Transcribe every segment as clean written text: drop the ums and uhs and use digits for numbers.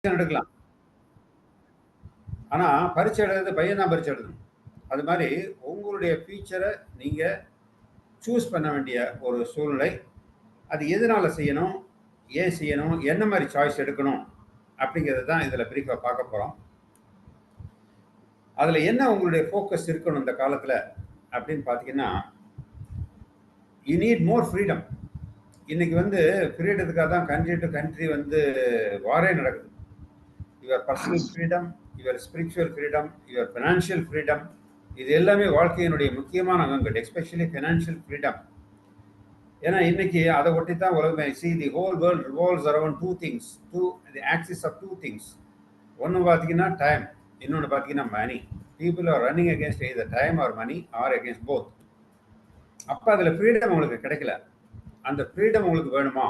எடுக்கலாம். ஆனா, பரீட்சை எழுதுறது பையன் தான் பரீட்சை எழுதணும். அது மாரி உங்களுடைய ஃபியூச்சர நீங்க சூஸ் பண்ண வேண்டிய ஒரு சூழ்நிலை. அது எதனால செய்யணும்? ஏன் செய்யணும்? என்ன மாரி சாய்ஸ் எடுக்கணும்? அப்படிங்கிறது தான் இதுல பிரீஃபா பார்க்க போறோம். அதுல என்ன உங்களுடைய ஃபோக்கஸ் இருக்கணும் இந்த காலத்துல அப்படின்னு பார்த்தீங்கன்னா, யூ நீட் மோர் ஃப்ரீடம். இன்னைக்கு வந்து ஃப்ரீடத்துக்காக தான் கண்ட்ரி டு கண்ட்ரி வந்து வாரே நடக்குது. Your personal freedom, your spiritual freedom, your financial freedom, இது எல்லாமே வாழ்க்கையினுடைய முக்கியமான அங்கங்கள். Especially financial freedom. ஏன்னா இன்னைக்கு அதை ஒட்டி தான் உலகமே. See the whole world revolves around two things, the axis of two things. ஒன்று பார்த்தீங்கன்னா டைம், இன்னொன்று பார்த்தீங்கன்னா money. People are running against either time or money or against both. அப்போ அதில் ஃப்ரீடம் உங்களுக்கு கிடைக்கல. அந்த ஃப்ரீடம் உங்களுக்கு வேணுமா?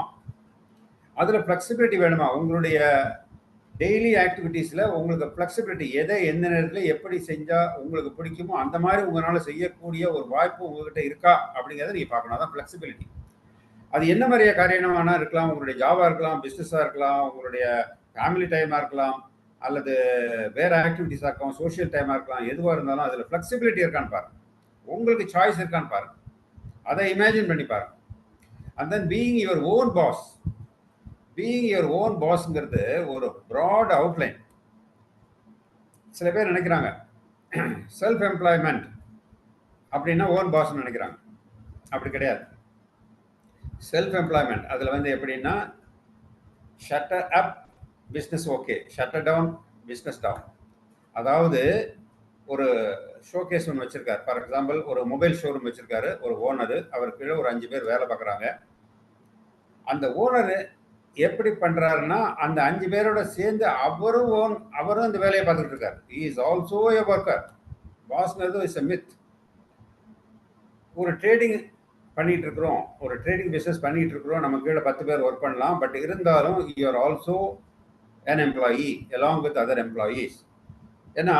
அதில் ஃப்ளெக்சிபிலிட்டி வேணுமா? உங்களுடைய டெய்லி ஆக்டிவிட்டீஸில் உங்களுக்கு ஃப்ளெக்சிபிலிட்டி, எதை எந்த நேரத்தில் எப்படி செஞ்சால் உங்களுக்கு பிடிக்குமோ அந்த மாதிரி உங்களால் செய்யக்கூடிய ஒரு வாய்ப்பு உங்ககிட்ட இருக்கா அப்படிங்கிறத நீங்கள் பார்க்கணும். அதான் ஃப்ளெக்சிபிலிட்டி. அது என்ன மாதிரியா காரியம் வேணா இருக்கலாம். உங்களுடைய ஜாபாக இருக்கலாம், பிஸ்னஸாக இருக்கலாம், உங்களுடைய ஃபேமிலி டைமாக இருக்கலாம், அல்லது வேறு ஆக்டிவிட்டீஸாக இருக்கலாம், சோஷியல் டைமாக இருக்கலாம். எதுவாக இருந்தாலும் அதில் ஃப்ளெக்சிபிலிட்டி இருக்கான்னு பாருங்க. உங்களுக்கு சாய்ஸ் இருக்கான்னு பாருங்க. அதை இமேஜின் பண்ணி பாருங்க. And then being your own boss. Being your own பாஸ்ங்கிறது ஒரு ப்ராட் அவுட்லைன். சில பேர் நினைக்கிறாங்க செல்ஃப் எம்ப்ளாய்மெண்ட் அப்படின்னா ஓன் பாஸ்ன்னு நினைக்கிறாங்க. அப்படி கிடையாது. செல்ஃப் எம்ப்ளாய்மெண்ட் அதில் வந்து எப்படின்னா, shutter up business okay, shutter down business down. அதாவது ஒரு ஷோகேஸ் ஒன்று வச்சிருக்காரு. ஃபார் எக்ஸாம்பிள் ஒரு மொபைல் ஷோரூம் வச்சிருக்காரு ஒரு ஓனரு. அவர் கீழே ஒரு 5 பேர் வேலை பார்க்குறாங்க. அந்த ஓனரு எப்படி பண்றாருன்னா, அந்த 5 பேரோட சேர்ந்து அவரும் அந்த வேலையை பார்த்துட்டு இருக்காரு. He is also a worker. பாஸ்ங்கிறது இஸ் எ மித். ஒரு ட்ரேடிங் பண்ணிட்டு இருக்கிறோம், ஒரு ட்ரேடிங் பிஸ்னஸ் பண்ணிட்டு இருக்கிறோம், நம்ம கீழே 10 பேர் ஒர்க் பண்ணலாம். பட் இருந்தாலும் you are also an employee along with other employees. ஏன்னா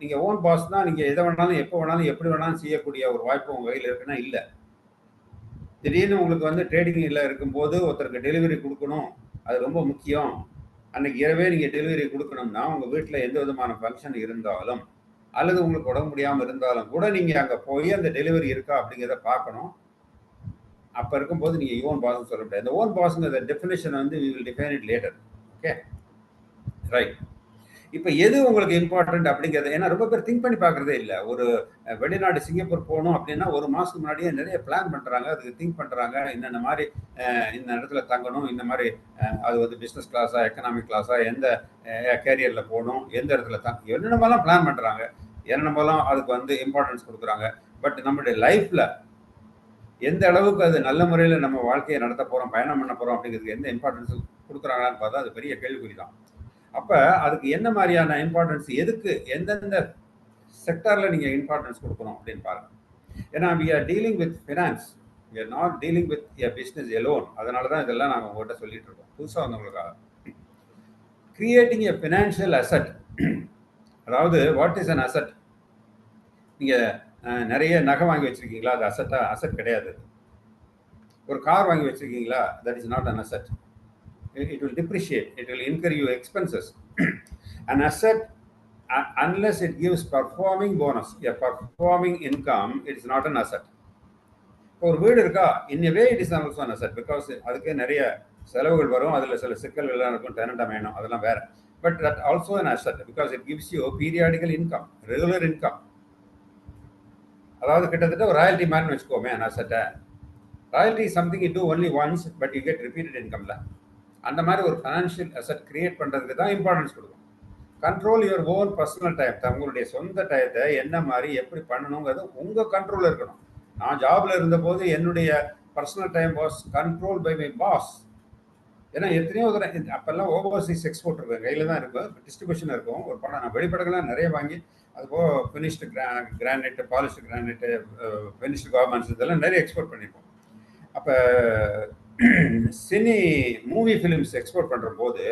நீங்க ஓன் பாஸ் தான். நீங்க எதை வேணாலும் எப்போ வேணாலும் எப்படி வேணாலும் செய்யக்கூடிய ஒரு வாய்ப்பு உங்க கையில் இருக்குன்னா இல்லை. திடீர்னு உங்களுக்கு வந்து ட்ரேடிங்கில் இருக்கும்போது ஒருத்தருக்கு டெலிவரி கொடுக்கணும், அது ரொம்ப முக்கியம். அன்னைக்கு இரவே நீங்கள் டெலிவரி கொடுக்கணும்னா உங்கள் வீட்டில் எந்த விதமான ஃபங்க்ஷன் இருந்தாலும் அல்லது உங்களுக்கு உடம்பு முடியாமல் இருந்தாலும் கூட நீங்கள் அங்கே போய் அந்த டெலிவரி இருக்கா அப்படிங்கிறத பார்க்கணும். அப்போ இருக்கும்போது நீங்கள் ஓன் பாஸ்ன்னு சொல்ல முடியாது. இந்த ஓன் பாஸ்ங்கிற டெஃபினேஷன் வந்து we will define it later. Okay, right. இப்போ எது உங்களுக்கு இம்பார்ட்டன்ட் அப்படிங்கிறது, ஏன்னா ரொம்ப பேர் திங்க் பண்ணி பார்க்குறதே இல்லை. ஒரு வெளிநாடு சிங்கப்பூர் போகணும் அப்படின்னா ஒரு மாதத்துக்கு முன்னாடியே நிறைய பிளான் பண்ணுறாங்க, அதுக்கு திங்க் பண்ணுறாங்க. என்னென்ன மாதிரி இந்த இடத்துல தங்கணும், இந்த மாதிரி அது வந்து பிஸ்னஸ் கிளாஸா எக்கனாமிக் கிளாஸா, எந்த கேரியரில் போகணும், எந்த இடத்துல என்னென்னமெல்லாம் பிளான் பண்ணுறாங்க, என்னென்னமெல்லாம் அதுக்கு வந்து இம்பார்ட்டன்ஸ் கொடுக்குறாங்க. பட் நம்மளுடைய லைஃப்பில் எந்த அளவுக்கு அது நல்ல முறையில் நம்ம வாழ்க்கையை நடத்த போகிறோம், பயணம் பண்ண போகிறோம் அப்படிங்கிறதுக்கு எந்த இம்பார்ட்டன்ஸ் கொடுக்குறாங்கன்னு பார்த்தா அது பெரிய கேள்விக்குறி தான். அப்போ அதுக்கு என்ன மாதிரியான இம்பார்ட்டன்ஸ், எதுக்கு எந்தெந்த செக்டாரில் நீங்கள் இம்பார்ட்டன்ஸ் கொடுக்கணும் அப்படின்னு பாருங்க. ஏன்னா we are dealing with finance, we are not dealing with a business alone. அதனால தான் இதெல்லாம் நாங்கள் உங்கள்கிட்ட சொல்லிட்டு இருக்கோம் புதுசாக வந்தவங்களுக்காக. Creating a financial asset. அதாவது வாட் இஸ் அன் அசட்? நீங்கள் நிறைய நகை வாங்கி வச்சிருக்கீங்களா? அது அசட்டா? அசட் கிடையாது. ஒரு கார் வாங்கி வச்சிருக்கீங்களா? That is not an asset. It will depreciate, it will incur your expenses. An asset, unless it gives performing bonus, a performing income, it is not an asset. ஒரு வீடு இருக்கா, in a way it is also an asset, because அதுக்கு நிறைய செலவுகள் வரும், அதில் சில சிக்கல்கள் எல்லாம் இருக்கும், டெனண்ட் அமையணும், அதெல்லாம் வேற. But that also an asset because it gives you periodical income, regular income. அதாவது கிட்டத்தட்ட ஒரு ராயல்ட்டி மாதிரி வச்சுக்கோமே an asset. Royalty is something you do only once but you get repeated income தான். அந்த மாதிரி ஒரு ஃபைனான்ஷியல் அசட் கிரியேட் பண்ணுறதுக்கு தான் இம்பார்ட்டன்ஸ் கொடுக்கும். Control your own personal time. உங்களுடைய சொந்த டயத்தை என்ன மாதிரி எப்படி பண்ணணுங்கிறது உங்கள் கண்ட்ரோலில் இருக்கணும். நான் ஜாபில் இருந்தபோது என்னுடைய personal time was control by my boss. ஏன்னா எத்தனையோ அப்போல்லாம் ஓவர்சீஸ் எக்ஸ்போர்ட் இருக்கும், கையில் தான் இருக்கும், டிஸ்ட்ரிபியூஷன் இருக்கும். ஒரு படம் நான் வெளிப்படங்கள்லாம் நிறைய வாங்கி அதுபோக finished granite, polished granite, finished garments இதெல்லாம் நிறைய எக்ஸ்போர்ட் பண்ணியிருப்போம். அப்போ சினி மூவி ஃபிலிம்ஸ் எக்ஸ்போர்ட் பண்ணுற போது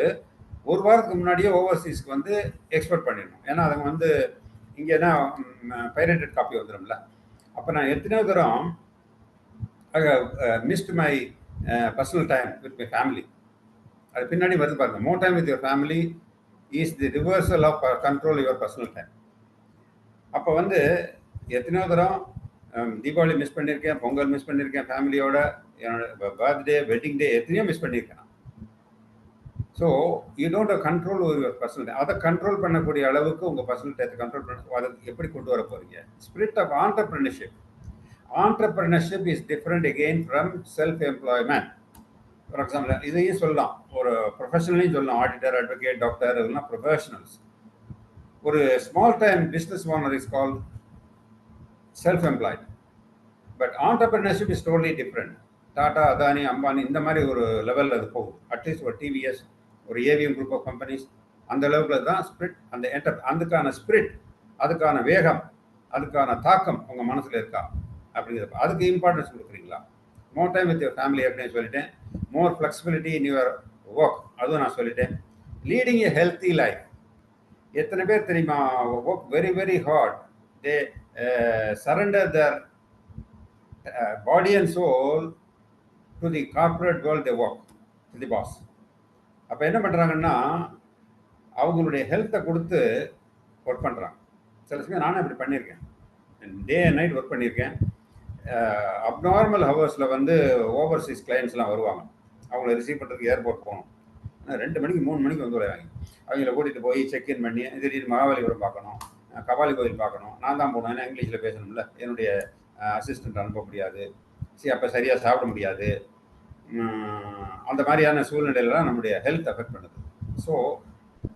ஒரு வாரத்துக்கு முன்னாடியே ஓவர்சீஸ்க்கு வந்து எக்ஸ்போர்ட் பண்ணிடணும். ஏன்னா அதுங்க வந்து இங்கேனா பைரேட்டட் காப்பி வந்துடும்ல. அப்போ நான் எத்தனையோ தரம் missed my personal time with my family. அது பின்னாடி வருது பாருங்க. More time with your family is the reversal of control your personal time. அப்போ வந்து எத்தனையோ தரம் தீபாவளி மிஸ் பண்ணியிருக்கேன், பொங்கல் மிஸ் பண்ணியிருக்கேன், ஃபேமிலியோட என்னோட பர்த்டே, வெட்டிங் டே எத்தனையோ மிஸ் பண்ணியிருக்கேன். So you don't control over your personal time. அதை கண்ட்ரோல் பண்ணக்கூடிய அளவுக்கு உங்கள் பர்சனல் டைத்தை கண்ட்ரோல் பண்ண அதை எப்படி கொண்டு வர போகிறீங்க? Spirit of entrepreneurship. Entrepreneurship is different again from self employment. For example இதையும் சொல்லலாம், ஒரு ப்ரொஃபஷனலையும் சொல்லலாம். ஆடிட்டர், அட்வொகேட், டாக்டர் இதெல்லாம் ப்ரொஃபஷனல்ஸ். ஒரு small time business owner is call self employed. But entrepreneurship is totally different. Tata, Adani, Ambani இந்த மாதிரி ஒரு லெவலில் அது போகும். அட்லீஸ்ட் ஒரு டிவிஎஸ், ஒரு ஏவிஎம் குரூப் ஆஃப் கம்பெனிஸ், அந்த லெவலில் தான் ஸ்பிரிட், அந்த அதுக்கான ஸ்பிரிட், அதுக்கான வேகம், அதுக்கான தாக்கம் உங்கள் மனசில் இருக்கா அப்படிங்கிறது. அதுக்கு இம்பார்ட்டன்ஸ் கொடுக்குறீங்களா? More time with your family அப்படின்னு சொல்லிட்டேன். More flexibility in your work, அதுவும் நான் சொல்லிட்டேன். Leading a healthy life. எத்தனை பேர் தெரியுமா work very very hard, they surrender their body and soul to the corporate world, they work to the boss. அப்போ என்ன பண்ணுறாங்கன்னா அவங்களுடைய ஹெல்த்தை கொடுத்து ஒர்க் பண்ணுறாங்க. சில சமயம் நானும் இப்படி பண்ணியிருக்கேன். டே அண்ட் நைட் ஒர்க் பண்ணியிருக்கேன். அப்நார்மல் ஹவர்ஸில் வந்து ஓவர்சீஸ் கிளைண்ட்ஸ்லாம் வருவாங்க. அவங்கள ரிசீவ் பண்ணுறதுக்கு ஏர்போர்ட் போகணும். 2 மணிக்கு 3 மணிக்கு வந்து விளையாங்க. அவங்கள கூட்டிகிட்டு போய் செக்இன் பண்ணி திடீர்னு மகாபலிபுரம் பார்க்கணும், கபாலி கோயில் பார்க்கணும். நான் தான் போகணும், ஏன்னா இங்கிலீஷில் பேசணும்ல. என்னுடைய அசிஸ்டண்ட் அனுப்ப முடியாது. சரி, அப்போ சரியாக சாப்பிட முடியாது. அந்த மாதிரியான சூழ்நிலையிலாம் நம்முடைய ஹெல்த் அஃபெக்ட் பண்ணுது. ஸோ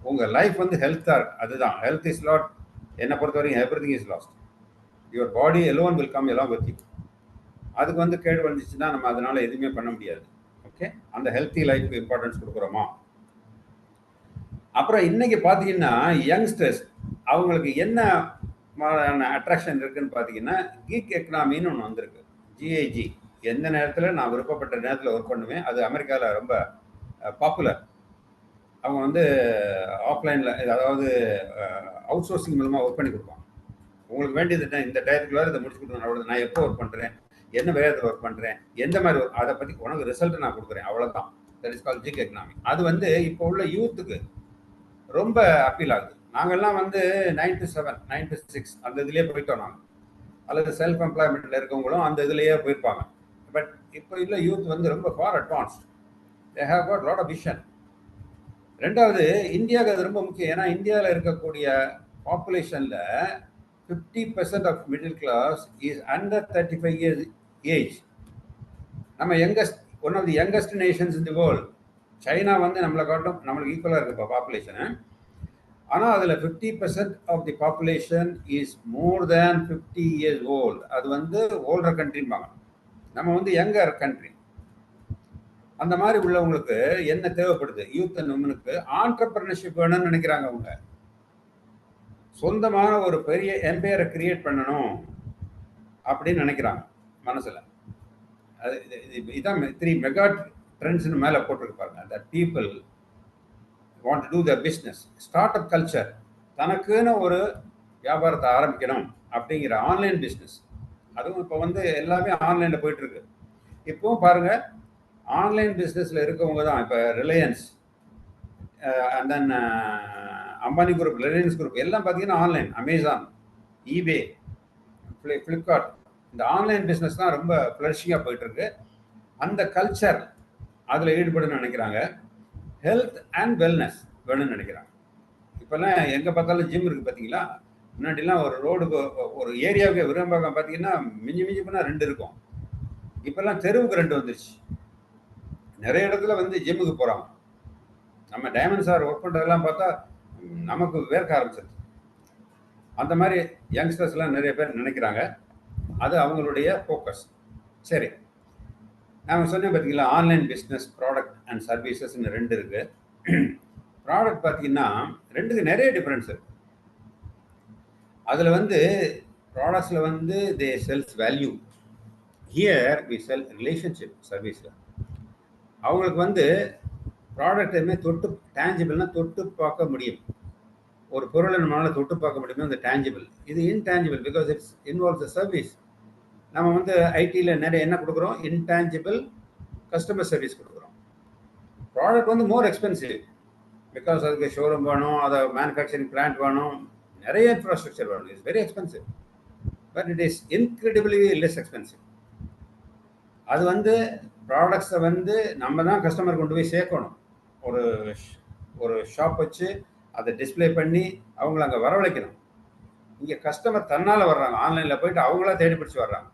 உங்கள் லைஃப் வந்து ஹெல்த்தாக இருக்கு. அதுதான் ஹெல்த் இஸ் லாட். என்னை பொறுத்த வரைக்கும் everything is lost. Your body alone will come எல்லாம் வித் யூ. அதுக்கு வந்து கேடு வந்துச்சுன்னா நம்ம அதனால எதுவுமே பண்ண முடியாது. ஓகே, அந்த ஹெல்த்தி லைஃப்க்கு இம்பார்ட்டன்ஸ் கொடுக்குறோமா? அப்புறம் இன்னைக்கு பார்த்தீங்கன்னா யங்ஸ்டர்ஸ் அவங்களுக்கு என்ன மாதிரியான அட்ராக்ஷன் இருக்குன்னு பார்த்தீங்கன்னா, கீக் எக்கனாமின்னு ஒன்று வந்திருக்கு. ஜிஐஜி. எந்த நேரத்தில் நான் விருப்பப்பட்ட நேரத்தில் ஒர்க் பண்ணுவேன். அது அமெரிக்காவில் ரொம்ப பாப்புலர். அவங்க வந்து ஆஃப்லைனில், அதாவது அவுட் சோர்சிங் மூலமாக ஒர்க் பண்ணி கொடுப்பாங்க. உங்களுக்கு வேண்டியது இந்த டயத்துக்குள்ளார இதை முடிச்சு கொடுக்கணும். அவ்வளோ நான் எப்போ ஒர்க் பண்ணுறேன், என்ன வேகத்தில் ஒர்க் பண்ணுறேன், எந்த மாதிரி ஒர்க், அதை பற்றி உனக்கு ரிசல்ட் நான் கொடுக்குறேன், அவ்வளோதான். That is call zig economy. அது வந்து இப்போ உள்ள யூத்துக்கு ரொம்ப அப்பீல் ஆகுது. நாங்கள்லாம் வந்து 9 to 7, 9 to 6 அந்த இதுலேயே போயிட்டோம் நாங்கள். அல்லது செல்ஃப் எம்ப்ளாய்மெண்ட்டில் இருக்கவங்களும் அந்த இதுலேயே போயிருப்பாங்க. பட் இப்போ இல்லை, யூத் வந்து ரொம்ப far advanced. They have got lot of vision. ரெண்டாவது, இந்தியாவுக்கு அது ரொம்ப முக்கியம். ஏன்னா இந்தியாவில் இருக்கக்கூடிய பாப்புலேஷனில் 50% of middle class is under 35 years age. நம்ம youngest, one of the youngest nations in the world. China வந்து நம்மளை காட்டும், நம்மளுக்கு ஈக்குவலாக இருக்கு இப்போ பாப்புலேஷனு. ஆனால் அதில் 50% of the population is more than 50 years old. அது வந்து ஓல்டர் கண்ட்ரிம்பாங்க. நம்ம வந்து யங்கர் கண்ட்ரி. அந்த மாதிரி உள்ளவங்களுக்கு என்ன தேவைப்படுது? யூத் அண்ட் உமனுக்கு ஆண்டர்பிரினர்ஷிப் வேணும்னு நினைக்கிறாங்க. அவங்க சொந்தமான ஒரு பெரிய எம்பையரை கிரியேட் பண்ணணும் அப்படின்னு நினைக்கிறாங்க மனசில். அது இதான் 3 மெகா ட்ரெண்ட்ஸ்னு மேலே போட்டிருப்பாங்க. That people want to do the business. Start up culture, தனக்குன்னு ஒரு வியாபாரத்தை ஆரம்பிக்கணும் அப்படிங்கிற ஆன்லைன் பிஸ்னஸ். அதுவும் இப்போ வந்து எல்லாமே ஆன்லைனில் போயிட்டுருக்கு. இப்போவும் பாருங்கள், ஆன்லைன் பிஸ்னஸில் இருக்கவங்க தான் இப்போ Reliance and then Ambani group, Reliance group எல்லாம் பார்த்தீங்கன்னா ஆன்லைன். அமேசான், ஈபே, ஃப்ளிப்கார்ட், இந்த ஆன்லைன் பிஸ்னஸ் தான் ரொம்ப ஃப்ளரிஷிங்காக போயிட்டுருக்கு. அந்த கல்ச்சர் அதில் ஈடுபடுன்னு நினைக்கிறாங்க. ஹெல்த் அண்ட் வெல்னஸ் வேணும்னு நினைக்கிறாங்க. இப்போல்லாம் எங்கே பார்த்தாலும் ஜிம் இருக்குது பார்த்தீங்களா? முன்னாடிலாம் ஒரு ரோடுக்கு, ஒரு ஏரியாவுக்கு விரும்பாக்கம் பார்த்தீங்கன்னா மிஞ்சி மிஞ்சி போனால் 2 இருக்கும். இப்போல்லாம் தெருவுக்கு 2 வந்துருச்சு. நிறைய இடத்துல வந்து ஜிம்முக்கு போகிறாங்க. நம்ம டைமண்ட் சார் ஒர்க் பண்ணுறதெல்லாம் பார்த்தா நமக்கு வேர்க்க ஆரம்பிச்சிருச்சு. அந்த மாதிரி யங்ஸ்டர்ஸ்லாம் நிறைய பேர் நினைக்கிறாங்க. அது அவங்களுடைய ஃபோக்கஸ். சரி, நான் சொன்னேன் பார்த்தீங்களா, ஆன்லைன் பிஸ்னஸ், ப்ராடக்ட் அண்ட் சர்வீசஸ்ன்னு 2 இருக்குது. ப்ராடக்ட் பார்த்தீங்கன்னா 2க்கு நிறைய டிஃப்ரென்ஸ் இருக்குது. அதில் வந்து ப்ராடக்ட்ஸில் வந்து they sells value. Here we sell relationship சர்வீஸில். அவங்களுக்கு வந்து ப்ராடக்ட் எதுவுமே தொட்டு, டேஞ்சிபிள்னா தொட்டு பார்க்க முடியும். ஒரு பொருளை நம்மளால் தொட்டு பார்க்க முடியுமோ அந்த டேஞ்சிபிள். இது intangible because it's involves a service. நம்ம வந்து ஐடியில் நிறைய என்ன கொடுக்குறோம்? இன்டேஞ்சிபிள் கஸ்டமர் சர்வீஸ் கொடுக்குறோம். ப்ராடக்ட் வந்து மோர் எக்ஸ்பென்சிவ். பிகாஸ் அதுக்கு ஷோரூம் வேணும், அதை மேனுஃபேக்சரிங் பிளான்ட் வேணும், நிறைய இன்ஃப்ராஸ்ட்ரக்சர் வேணும். It's very expensive, but it is incredibly less expensive. அது வந்து ப்ராடக்ட்ஸை வந்து நம்ம தான் கஸ்டமர் கொண்டு போய் சேர்க்கணும். ஒரு ஒரு ஷாப் வச்சு அதை டிஸ்பிளே பண்ணி அவங்கள அங்கே வரவழைக்கணும். இங்கே கஸ்டமர் தன்னால் வர்றாங்க, ஆன்லைனில் போயிட்டு அவங்களா தேடி பிடிச்சி வர்றாங்க.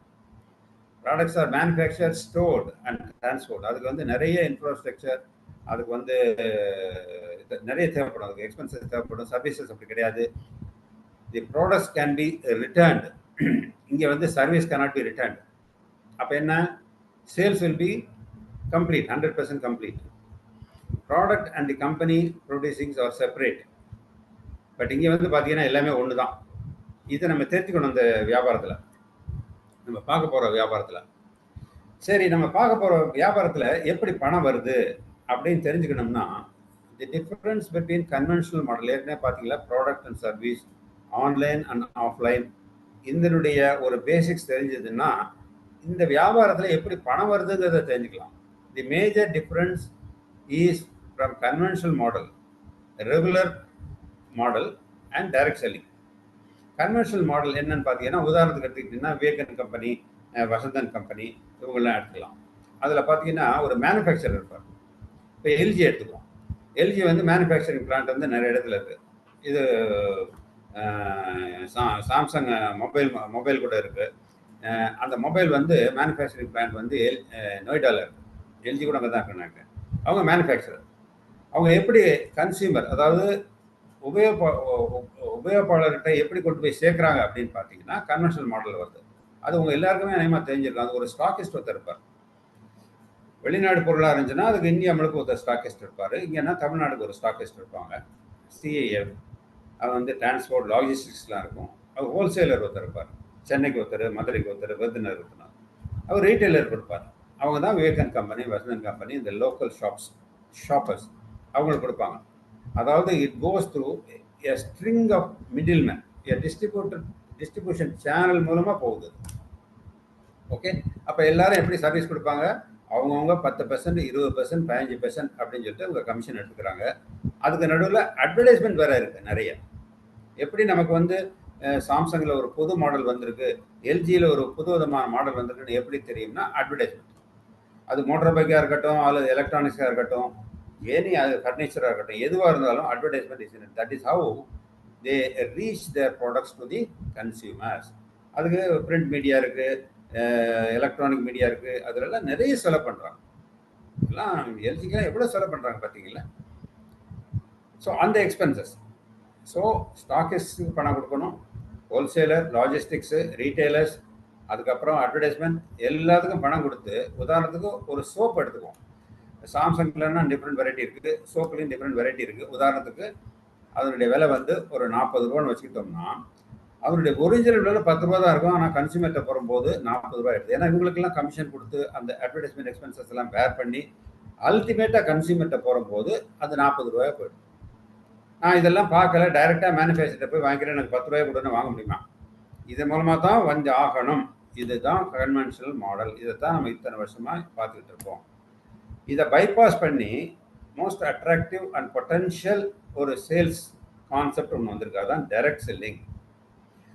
Products are manufacture, stored and transport. அதுக்கு வந்து நிறைய இன்ஃப்ராஸ்ட்ரக்சர், அதுக்கு வந்து நிறைய தேவைப்படும், அதுக்கு எக்ஸ்பென்சஸ் தேவைப்படும். சர்வீசஸ் அப்படி கிடையாது. The products can be returned. இங்கே வந்து சர்வீஸ் கேனாட் பி ரிட்டர்ன்டு. அப்போ என்ன, sales will be complete, 100% complete. Product and the company producings are separate. But இங்கே வந்து பார்த்தீங்கன்னா எல்லாமே ஒன்று தான். இதை நம்ம தெரிஞ்சுக்கணும் இந்த வியாபாரத்தில், நம்ம பார்க்க போகிற வியாபாரத்தில். சரி, நம்ம பார்க்க போகிற வியாபாரத்தில் எப்படி பணம் வருது அப்படின்னு தெரிஞ்சுக்கணும்னா, the difference between conventional model, ஏற்கனவே பார்த்தீங்களா, product and service, online and offline, இதனுடைய ஒரு பேசிக்ஸ் தெரிஞ்சதுன்னா இந்த வியாபாரத்தில் எப்படி பணம் வருதுங்கிறத தெரிஞ்சுக்கலாம். The major difference is from conventional model, regular model and direct selling. Conventional model என்னன்னு பார்த்தீங்கன்னா, உதாரணத்துக்கு எடுத்துக்கிட்டிங்கன்னா விவேகன் கம்பெனி, வசந்தன் கம்பெனி, இவங்கெல்லாம் எடுத்துக்கலாம். அதில் பார்த்தீங்கன்னா ஒரு மேனுஃபேக்சரர் இருப்பார். இப்போ எல்ஜி எடுத்துக்கலாம். எல்ஜி வந்து மேனுஃபேக்சரிங் பிளான்ட் வந்து நிறைய இடத்துல இருக்குது. இது சாம்சங் மொபைல் கூட இருக்குது. அந்த மொபைல் வந்து மேனுஃபேக்சரிங் பிளான்ட் வந்து நொய்டாவில் இருக்குது. எல்ஜி கூட அங்கே தான் இருக்கிறாங்க. அவங்க மேனுஃபேக்சரர். அவங்க எப்படி கன்சியூமர், அதாவது உபயோகப்பாளர்கிட்ட எப்படி கொண்டு போய் சேர்க்குறாங்க அப்படின்னு பார்த்தீங்கன்னா கன்வென்ஷனல் மாடல் வருது. அது உங்கள் எல்லாருக்குமே நினைமா தெரிஞ்சிருக்கும். அது ஒரு ஸ்டாக்கிஸ்ட் ஒருத்தர் இருப்பார். வெளிநாடு பொருளாக இருந்துச்சுன்னா அதுக்கு இந்தியா முழுக்க ஒருத்தர் ஸ்டாக்கிஸ்ட் இருப்பார். இங்கேன்னா தமிழ்நாடுக்கு ஒரு ஸ்டாக்கிஸ்ட் இருப்பாங்க. சிஐஎஃப், அது வந்து டிரான்ஸ்போர்ட் லாஜிஸ்டிக்ஸ்லாம் இருக்கும். அவர் ஹோல்சேலர் ஒருத்தர் இருப்பார். சென்னைக்கு ஒருத்தர், மதுரைக்கு ஒருத்தர், விருதுநகர் ஒருத்தர். அவர் ரீட்டைலர் கொடுப்பார். அவங்க தான் விவேகன் கம்பெனி, வசந்தன் கம்பெனி, இந்த லோக்கல் ஷாப்பர்ஸ் அவங்களுக்கு கொடுப்பாங்க. அதாவது it goes through a string of middleman, a distribution channel மூலமாக போகுது. ஓகே, அப்போ எல்லாரும் எப்படி சர்வீஸ் கொடுப்பாங்க, அவங்கவுங்க 10%, 20%, 15% அப்படின்னு சொல்லிட்டு அவங்க கமிஷன் எடுத்துக்கிறாங்க. அதுக்கு நடுவில் அட்வர்டைஸ்மெண்ட் வேறு இருக்குது நிறைய. எப்படி நமக்கு வந்து சாம்சங்கில் ஒரு புது மாடல் வந்திருக்கு, எல்ஜியில் ஒரு புது விதமான மாடல் வந்திருக்குன்னு எப்படி தெரியும்னா அட்வர்டைஸ்மெண்ட். அது மோட்டார் பைக்காக இருக்கட்டும், அல்லது எலக்ட்ரானிக்ஸாக இருக்கட்டும், எனி அது ஃபர்னிச்சராக இருக்கட்டும், எதுவாக இருந்தாலும் advertisement is in. That is how they reach there products to the consumers. அதுக்கு பிரிண்ட் மீடியா இருக்குது, எலக்ட்ரானிக் மீடியா இருக்குது, அதிலெல்லாம் நிறைய செலவு பண்ணுறாங்க. எல்லாம் எல்ஜிக்கெலாம் எவ்வளோ செலவு பண்ணுறாங்க பார்த்தீங்களா. ஸோ அந்த எக்ஸ்பென்சஸ். ஸோ ஸ்டாக்கிஸ்க்கு பணம் கொடுக்கணும், ஹோல்சேலர், லாஜிஸ்டிக்ஸு, ரீட்டைலர்ஸ், அதுக்கப்புறம் அட்வர்டைஸ்மெண்ட், எல்லாத்துக்கும் பணம் கொடுத்து. உதாரணத்துக்கு ஒரு சோப் எடுத்துக்குவோம். சாம்சங்லன்னா டிஃப்ரெண்ட் வெரைட்டி இருக்குது, சோப்புலேயும் டிஃப்ரெண்ட் வெரைட்டி இருக்குது. உதாரணத்துக்கு அதனுடைய விலை வந்து ஒரு 40 ரூபான்னு வச்சுக்கிட்டோம்னா அதனுடைய ஒரிஜினல் விலை 10 ரூபா தான் இருக்கும். ஆனால் கன்சியூமர்கிட்ட போகும்போது 40 ரூபா எடுத்து, ஏன்னா இவங்களுக்கெல்லாம் கமிஷன் கொடுத்து அந்த அட்வர்டைஸ்மெண்ட் எக்ஸ்பென்சஸ் எல்லாம் பேர் பண்ணி அல்டிமேட்டாக கன்சியூமர்கிட்ட போகும்போது அது 40 ரூபாய் போயிடும். நான் இதெல்லாம் பார்க்கல, டைரெக்டாக மேனுஃபேக்சர்கிட்ட போய் வாங்கிக்கிறேன், எனக்கு 10 ரூபாய் கொடுன்னு வாங்க முடியுமா? இதன் மூலமாக தான் வந்து ஆகணும். இதுதான் கன்வென்ஷனல் மாடல். இதை தான் நம்ம இத்தனை வருஷமாக பார்த்துக்கிட்டு இருக்கோம். இதை பைபாஸ் பண்ணி மோஸ்ட் அட்ராக்டிவ் அண்ட் பொட்டன்ஷியல் ஒரு சேல்ஸ் கான்செப்ட் ஒன்று வந்திருக்கு. அதுதான் டைரக்ட் செல்லிங்.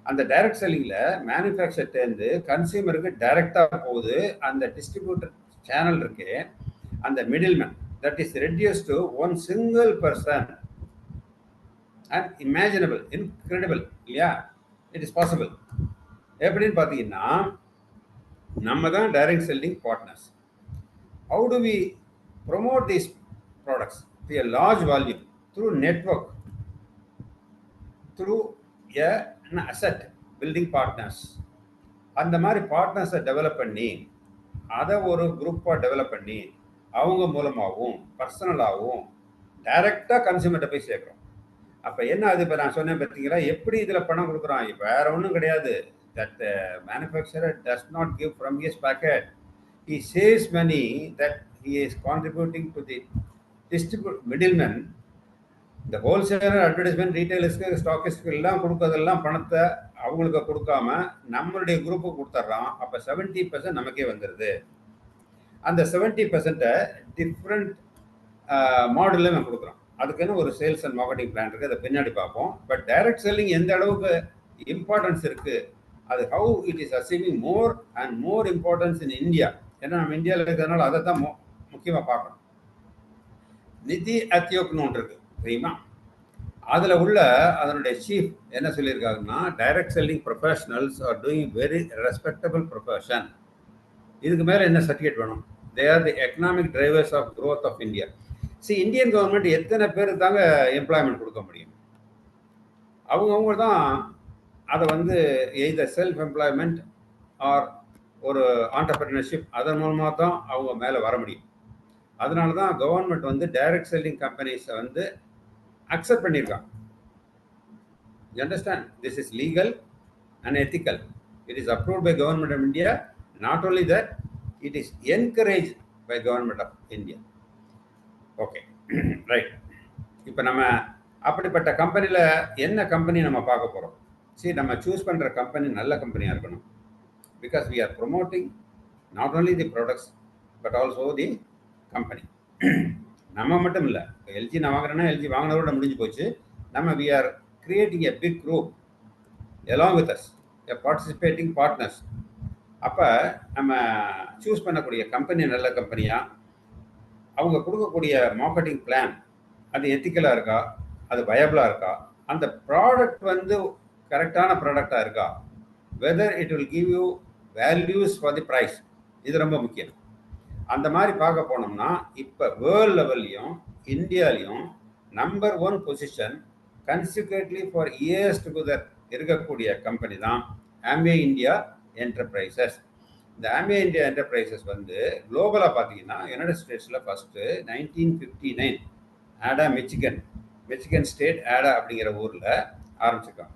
அந்த டைரக்ட் செல்லிங்கில் மேனுஃபேக்சர்லேருந்து கன்சியூமருக்கு டைரெக்டாக போகுது. அந்த டிஸ்ட்ரிபியூட்டர் சேனல் இருக்கு, அந்த middleman, that is reduce to one single person. And imaginable, incredible இல்லையா? It is possible. எப்படின்னு பார்த்தீங்கன்னா, நம்ம தான் direct selling partners. How do we promote these products to a large volume? Through network, through an asset building partners. அந்த மாதிரி பார்ட்னர்ஸை develop பண்ணி அதை ஒரு குரூப்பாக டெவலப் பண்ணி அவங்க மூலமாகவும் பர்சனலாகவும் டைரெக்டாக கன்சியூமர்கிட்ட போய் சேர்க்குறோம். அப்போ என்ன, அது இப்போ நான் சொன்னேன் பார்த்தீங்களா, எப்படி இதில் பணம் கொடுக்குறான்? வேற ஒன்றும் கிடையாது. That manufacturer does not give from his pocket. He saves money that he is contributing to the middleman. இந்த ஹோல்சேலர், அட்வர்டைஸ்மெண்ட், ரீட்டைலர்ஸ்க்கு, ஸ்டாக்கிஸ்க்கு எல்லாம் கொடுக்கறதெல்லாம் பணத்தை அவங்களுக்கு கொடுக்காம நம்மளுடைய குரூப்புக்கு கொடுத்துட்றான். அப்போ 70% நமக்கே வந்துடுது. அந்த 70% டிஃப்ரெண்ட் மாடலில் நம்ம கொடுக்குறோம். அதுக்குன்னு ஒரு சேல்ஸ் அண்ட் மார்க்கெட்டிங் பிளான் இருக்குது, அதை பின்னாடி பார்ப்போம். பட் டைரக்ட் செல்லிங் எந்த அளவுக்கு இம்பார்ட்டன்ஸ் இருக்குது, அது how it is achieving more and more importance in India. ஏன்னா நம்ம இந்தியாவில் இருக்கிறதுனால அதை தான் முக்கியமாக பார்க்கணும். நிதி ஆயோக்னு ஒன்று இருக்கு தெரியுமா? அதில் உள்ள அதனுடைய சீஃப் என்ன சொல்லியிருக்காங்கன்னா, direct selling professionals are doing very respectable profession. இதுக்கு மேலே என்ன சர்டிஃபிகேட் வேணும்? They are the economic drivers of growth of India. Indian government எத்தனை பேருக்கு தாங்க எம்ப்ளாய்மெண்ட் கொடுக்க முடியும்? அவங்க தான் அதை வந்து எய்தர் செல்ஃப் எம்ப்ளாய்மெண்ட் ஆர் ஒரு ஆண்டர்பிரினர்ஷிப், அதன் மூலமாக தான் அவங்க மேலே வர முடியும். அதனால தான் கவர்மெண்ட் வந்து டைரக்ட் செல்லிங் கம்பெனிஸை வந்து அக்செப்ட் பண்ணியிருக்காங்க. You understand? This is legal and ethical. It is approved by government of India. Not only that, it is encourage by government of India. Okay, right. இப்போ நம்ம அப்படிப்பட்ட கம்பெனியில் என்ன கம்பெனி நம்ம பார்க்க போகிறோம்? நம்ம சூஸ் பண்ணுற கம்பெனி நல்ல கம்பெனியாக இருக்கணும். Because we are promoting not only the products but also the company. நம்ம மட்டும் இல்லை, இப்போ எல்ஜி நான் வாங்குறேன்னா எல்ஜி வாங்கினதோட முடிஞ்சு போச்சு. நம்ம we are creating a big group along with us, a participating partners. அப்போ நம்ம சூஸ் பண்ணக்கூடிய கம்பெனி நல்ல கம்பெனியாக, அவங்க கொடுக்கக்கூடிய மார்க்கெட்டிங் பிளான் அது எத்திக்கலாக இருக்கா, அது வயபிளாக இருக்கா, அந்த ப்ராடக்ட் வந்து கரெக்டான ப்ராடக்டாக இருக்கா, whether it will give you values for the price, இது ரொம்ப முக்கியம். அந்த மாதிரி பார்க்க போனோம்னா இப்போ வேர்ல்ட் லெவல்லையும் இந்தியாலையும் number 1 position consecutively for years together இருக்கக்கூடிய கம்பெனி தான் ஆம்வே இந்தியா என்டர்பிரைசஸ். இந்த ஆம்வே இந்தியா என்டர்பிரைசஸ் வந்து குளோபலாக பார்த்தீங்கன்னா யுனைடெட் ஸ்டேட்ஸில் ஃபஸ்ட்டு 1959 ஆடா மிச்சிகன் ஸ்டேட் ஆடா அப்படிங்கிற ஊரில் ஆரம்பிச்சிருக்காங்க.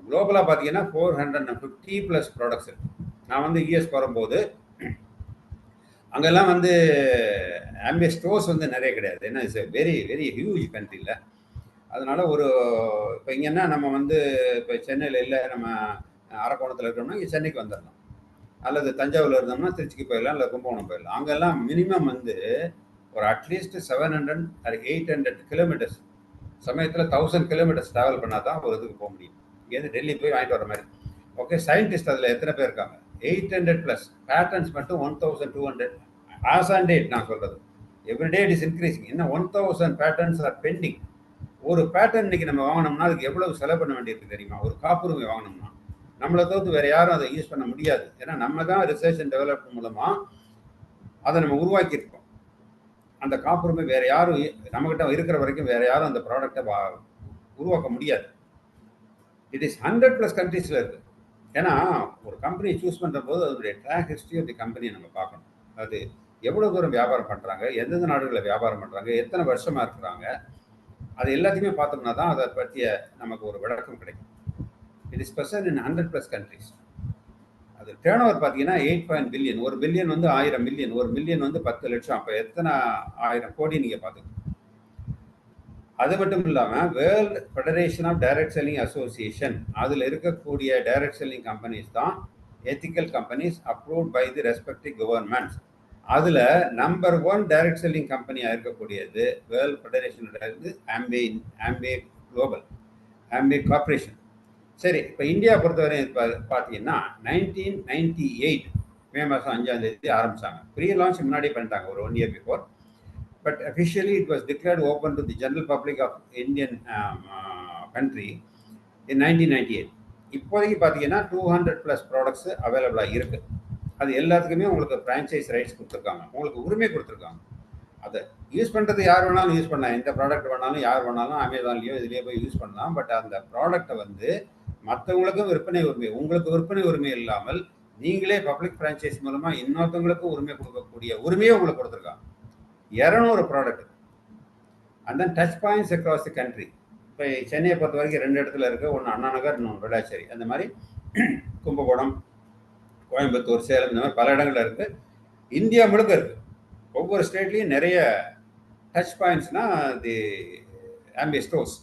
குளோபலாக பார்த்தீங்கன்னா 450+ ப்ராடக்ட்ஸ் இருக்கு. நான் வந்து யூஎஸ் வரும்போது அங்கெல்லாம் வந்து ஆம்வே ஸ்டோர்ஸ் வந்து நிறைய கிடையாது. ஏன்னா இட்ஸ் வெரி வெரி ஹியூஜ் கண்ட்ரியில். அதனால ஒரு இப்போ இங்கன்னா நம்ம வந்து இப்போ சென்னையில் இல்லை, நம்ம அரக்கோணத்தில் இருக்கிறோம்னா இங்கே சென்னைக்கு வந்துடலாம், அல்லது தஞ்சாவூரில் இருந்தோம்னா திருச்சிக்கு போயிடலாம், இல்லை கும்பகோணம் போயிடலாம். அங்கெல்லாம் மினிமம் வந்து ஒரு அட்லீஸ்ட் 700 or 800 கிலோமீட்டர்ஸ், சமயத்தில் 1000 கிலோமீட்டர்ஸ் ட்ராவல் பண்ணால் தான் ஒரு இதுக்கு போக முடியும். இங்கேருந்து டெல்லி போய் வாங்கிட்டு வர மாதிரி. ஓகே, சயின்டிஸ்ட் அதில் எத்தனை பேர் இருக்காங்க? 800+. பேட்டர்ன்ஸ் மட்டும் 1200 ஆஸ் ஆன் டேட். நான் சொல்கிறது every day it is increasing. இன்னும் 1000 பேட்டர்ன்ஸ் ஆர் பெண்டிங். ஒரு பேட்டர்ன் இன்னைக்கு நம்ம வாங்கினோம்னா அதுக்கு எவ்வளவு செலவு பண்ண வேண்டியிருக்கு தெரியுமா? ஒரு காப்புரிமை வாங்கினோம்னா நம்மளை தவிர்த்து வேறு யாரும் அதை யூஸ் பண்ண முடியாது. ஏன்னா நம்ம தான் ரிசர்ச் அண்ட் டெவலப்மெண்ட் மூலமாக அதை நம்ம உருவாக்கியிருக்கோம். அந்த காப்புரிமை வேறு யாரும் நம்மகிட்ட இருக்கிற வரைக்கும் வேறு யாரும் அந்த ப்ராடக்டை உருவாக்க முடியாது. இட் இஸ் 100+ கண்ட்ரீஸில் இருக்குது. ஏன்னா ஒரு கம்பெனியை சூஸ் பண்ணுற போது அதனுடைய ட்ராக் ஹிஸ்ட்ரி ஆஃப் தி கம்பெனியை நம்ம பார்க்கணும். அது எவ்வளோ தூரம் வியாபாரம் பண்ணுறாங்க, எந்தெந்த நாடுகளில் வியாபாரம் பண்ணுறாங்க, எத்தனை வருஷமாக இருக்கிறாங்க, அது எல்லாத்தையுமே பார்த்தோம்னா தான் அதை பற்றிய நமக்கு ஒரு விளக்கம் கிடைக்கும். It is present in 100+ countries. அது டேர்ன் ஓவர் பார்த்தீங்கன்னா 8 பில்லியன். ஒரு பில்லியன் வந்து 1000 மில்லியன், ஒரு மில்லியன் வந்து 10 லட்சம். அப்போ எத்தனை 1000 கோடி நீங்கள் பார்த்துக்கணும். அது மட்டும் இல்லாமல் world federation of direct selling association, அதில் இருக்கக்கூடிய டைரக்ட் செல்லிங் கம்பெனிஸ் தான் ethical companies approved by the respective governments. அதில் நம்பர் 1 டைரக்ட் செல்லிங் கம்பெனியாக இருக்கக்கூடியது world federation Amway global, Amway corporation. சரி, இப்போ இந்தியா பொறுத்தவரை பார்த்தீங்கன்னா 1998 மே மாதம் 5ஆம் தேதி ஆரம்பித்தாங்க. ப்ரீ லான்ச் முன்னாடியே பண்ணிட்டாங்க, ஒரு 1 year before. But officially it was declared open to the general public of Indian country in 1998. இப்போதைக்கு பார்த்தீங்கன்னா 200+ ப்ராடக்ட்ஸ் அவைலபிளாக இருக்குது. அது எல்லாத்துக்குமே உங்களுக்கு ஃப்ரான்ச்சைஸ் ரைட்ஸ் கொடுத்துருக்காங்க, உங்களுக்கு உரிமை கொடுத்துருக்காங்க. அதை யூஸ் பண்ணுறது யார் வேணாலும் யூஸ் பண்ணலாம். எந்த ப்ராடக்ட் வேணாலும் யார் வேணாலும் அமேசான்லேயோ இதுலேயோ போய் யூஸ் பண்ணலாம். பட் அந்த ப்ராடக்டை வந்து மற்றவங்களுக்கும் விற்பனை உரிமை, உங்களுக்கு விற்பனை உரிமை இல்லாமல் நீங்களே பப்ளிக் ஃப்ரான்ச்சைஸ் மூலமாக இன்னொருத்தவங்களுக்கும் உரிமை கொடுக்கக்கூடிய உரிமையை உங்களுக்கு கொடுத்துருக்காங்க. 200 product. And then touch points across the country. இப்போ சென்னையை பொறுத்த வரைக்கும் 2 இடத்துல இருக்குது, ஒன்று அண்ணா நகர், இன்னொன்று விடாச்சேரி. அந்த மாதிரி கும்பகோணம், கோயம்புத்தூர், சேலம், இந்த மாதிரி பல இடங்கள்ல இருக்குது. இந்தியா முழுக்க இருக்குது. ஒவ்வொரு ஸ்டேட்லேயும் நிறைய டச் பாயிண்ட்ஸ்னால் தி ஆம்வே ஸ்டோர்ஸ்.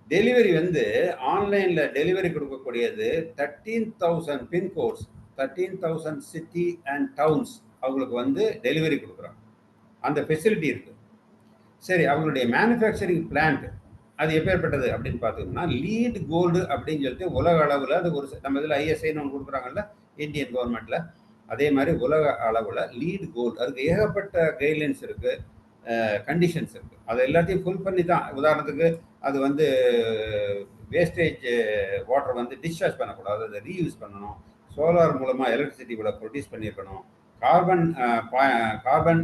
டெலிவரி வந்து ஆன்லைனில் டெலிவரி கொடுக்கக்கூடியது 13,000 பின்கோட்ஸ், 13,000 சிட்டி அண்ட் டவுன்ஸ் அவங்களுக்கு வந்து டெலிவரி கொடுக்குறாங்க. அந்த ஃபெசிலிட்டி இருக்குது. சரி, அவங்களுடைய மேனுஃபேக்சரிங் பிளான்ட் அது எப்பேற்பட்டது அப்படின்னு பார்த்தீங்கன்னா, லீட் கோல்டு அப்படின்னு சொல்லிட்டு உலக அளவில் அது ஒரு நம்ம இதில் ஐஎஸ்ஐன்னு ஒன்று கொடுக்குறாங்கல்ல இந்தியன் கவர்மெண்ட்டில், அதே மாதிரி உலக அளவில் லீட் கோல்டு அதுக்கு ஏகப்பட்ட கைட்லைன்ஸ் இருக்குது, கண்டிஷன்ஸ் இருக்குது. அதை எல்லாத்தையும் ஃபுல் பண்ணி தான், உதாரணத்துக்கு அது வந்து வேஸ்டேஜ் வாட்டர் வந்து டிஸ்சார்ஜ் பண்ணக்கூடாது, அதை ரீயூஸ் பண்ணணும், சோலார் மூலமாக எலக்ட்ரிசிட்டி இவ்வளோ ப்ரொடியூஸ் பண்ணியிருக்கணும், கார்பன் கார்பன்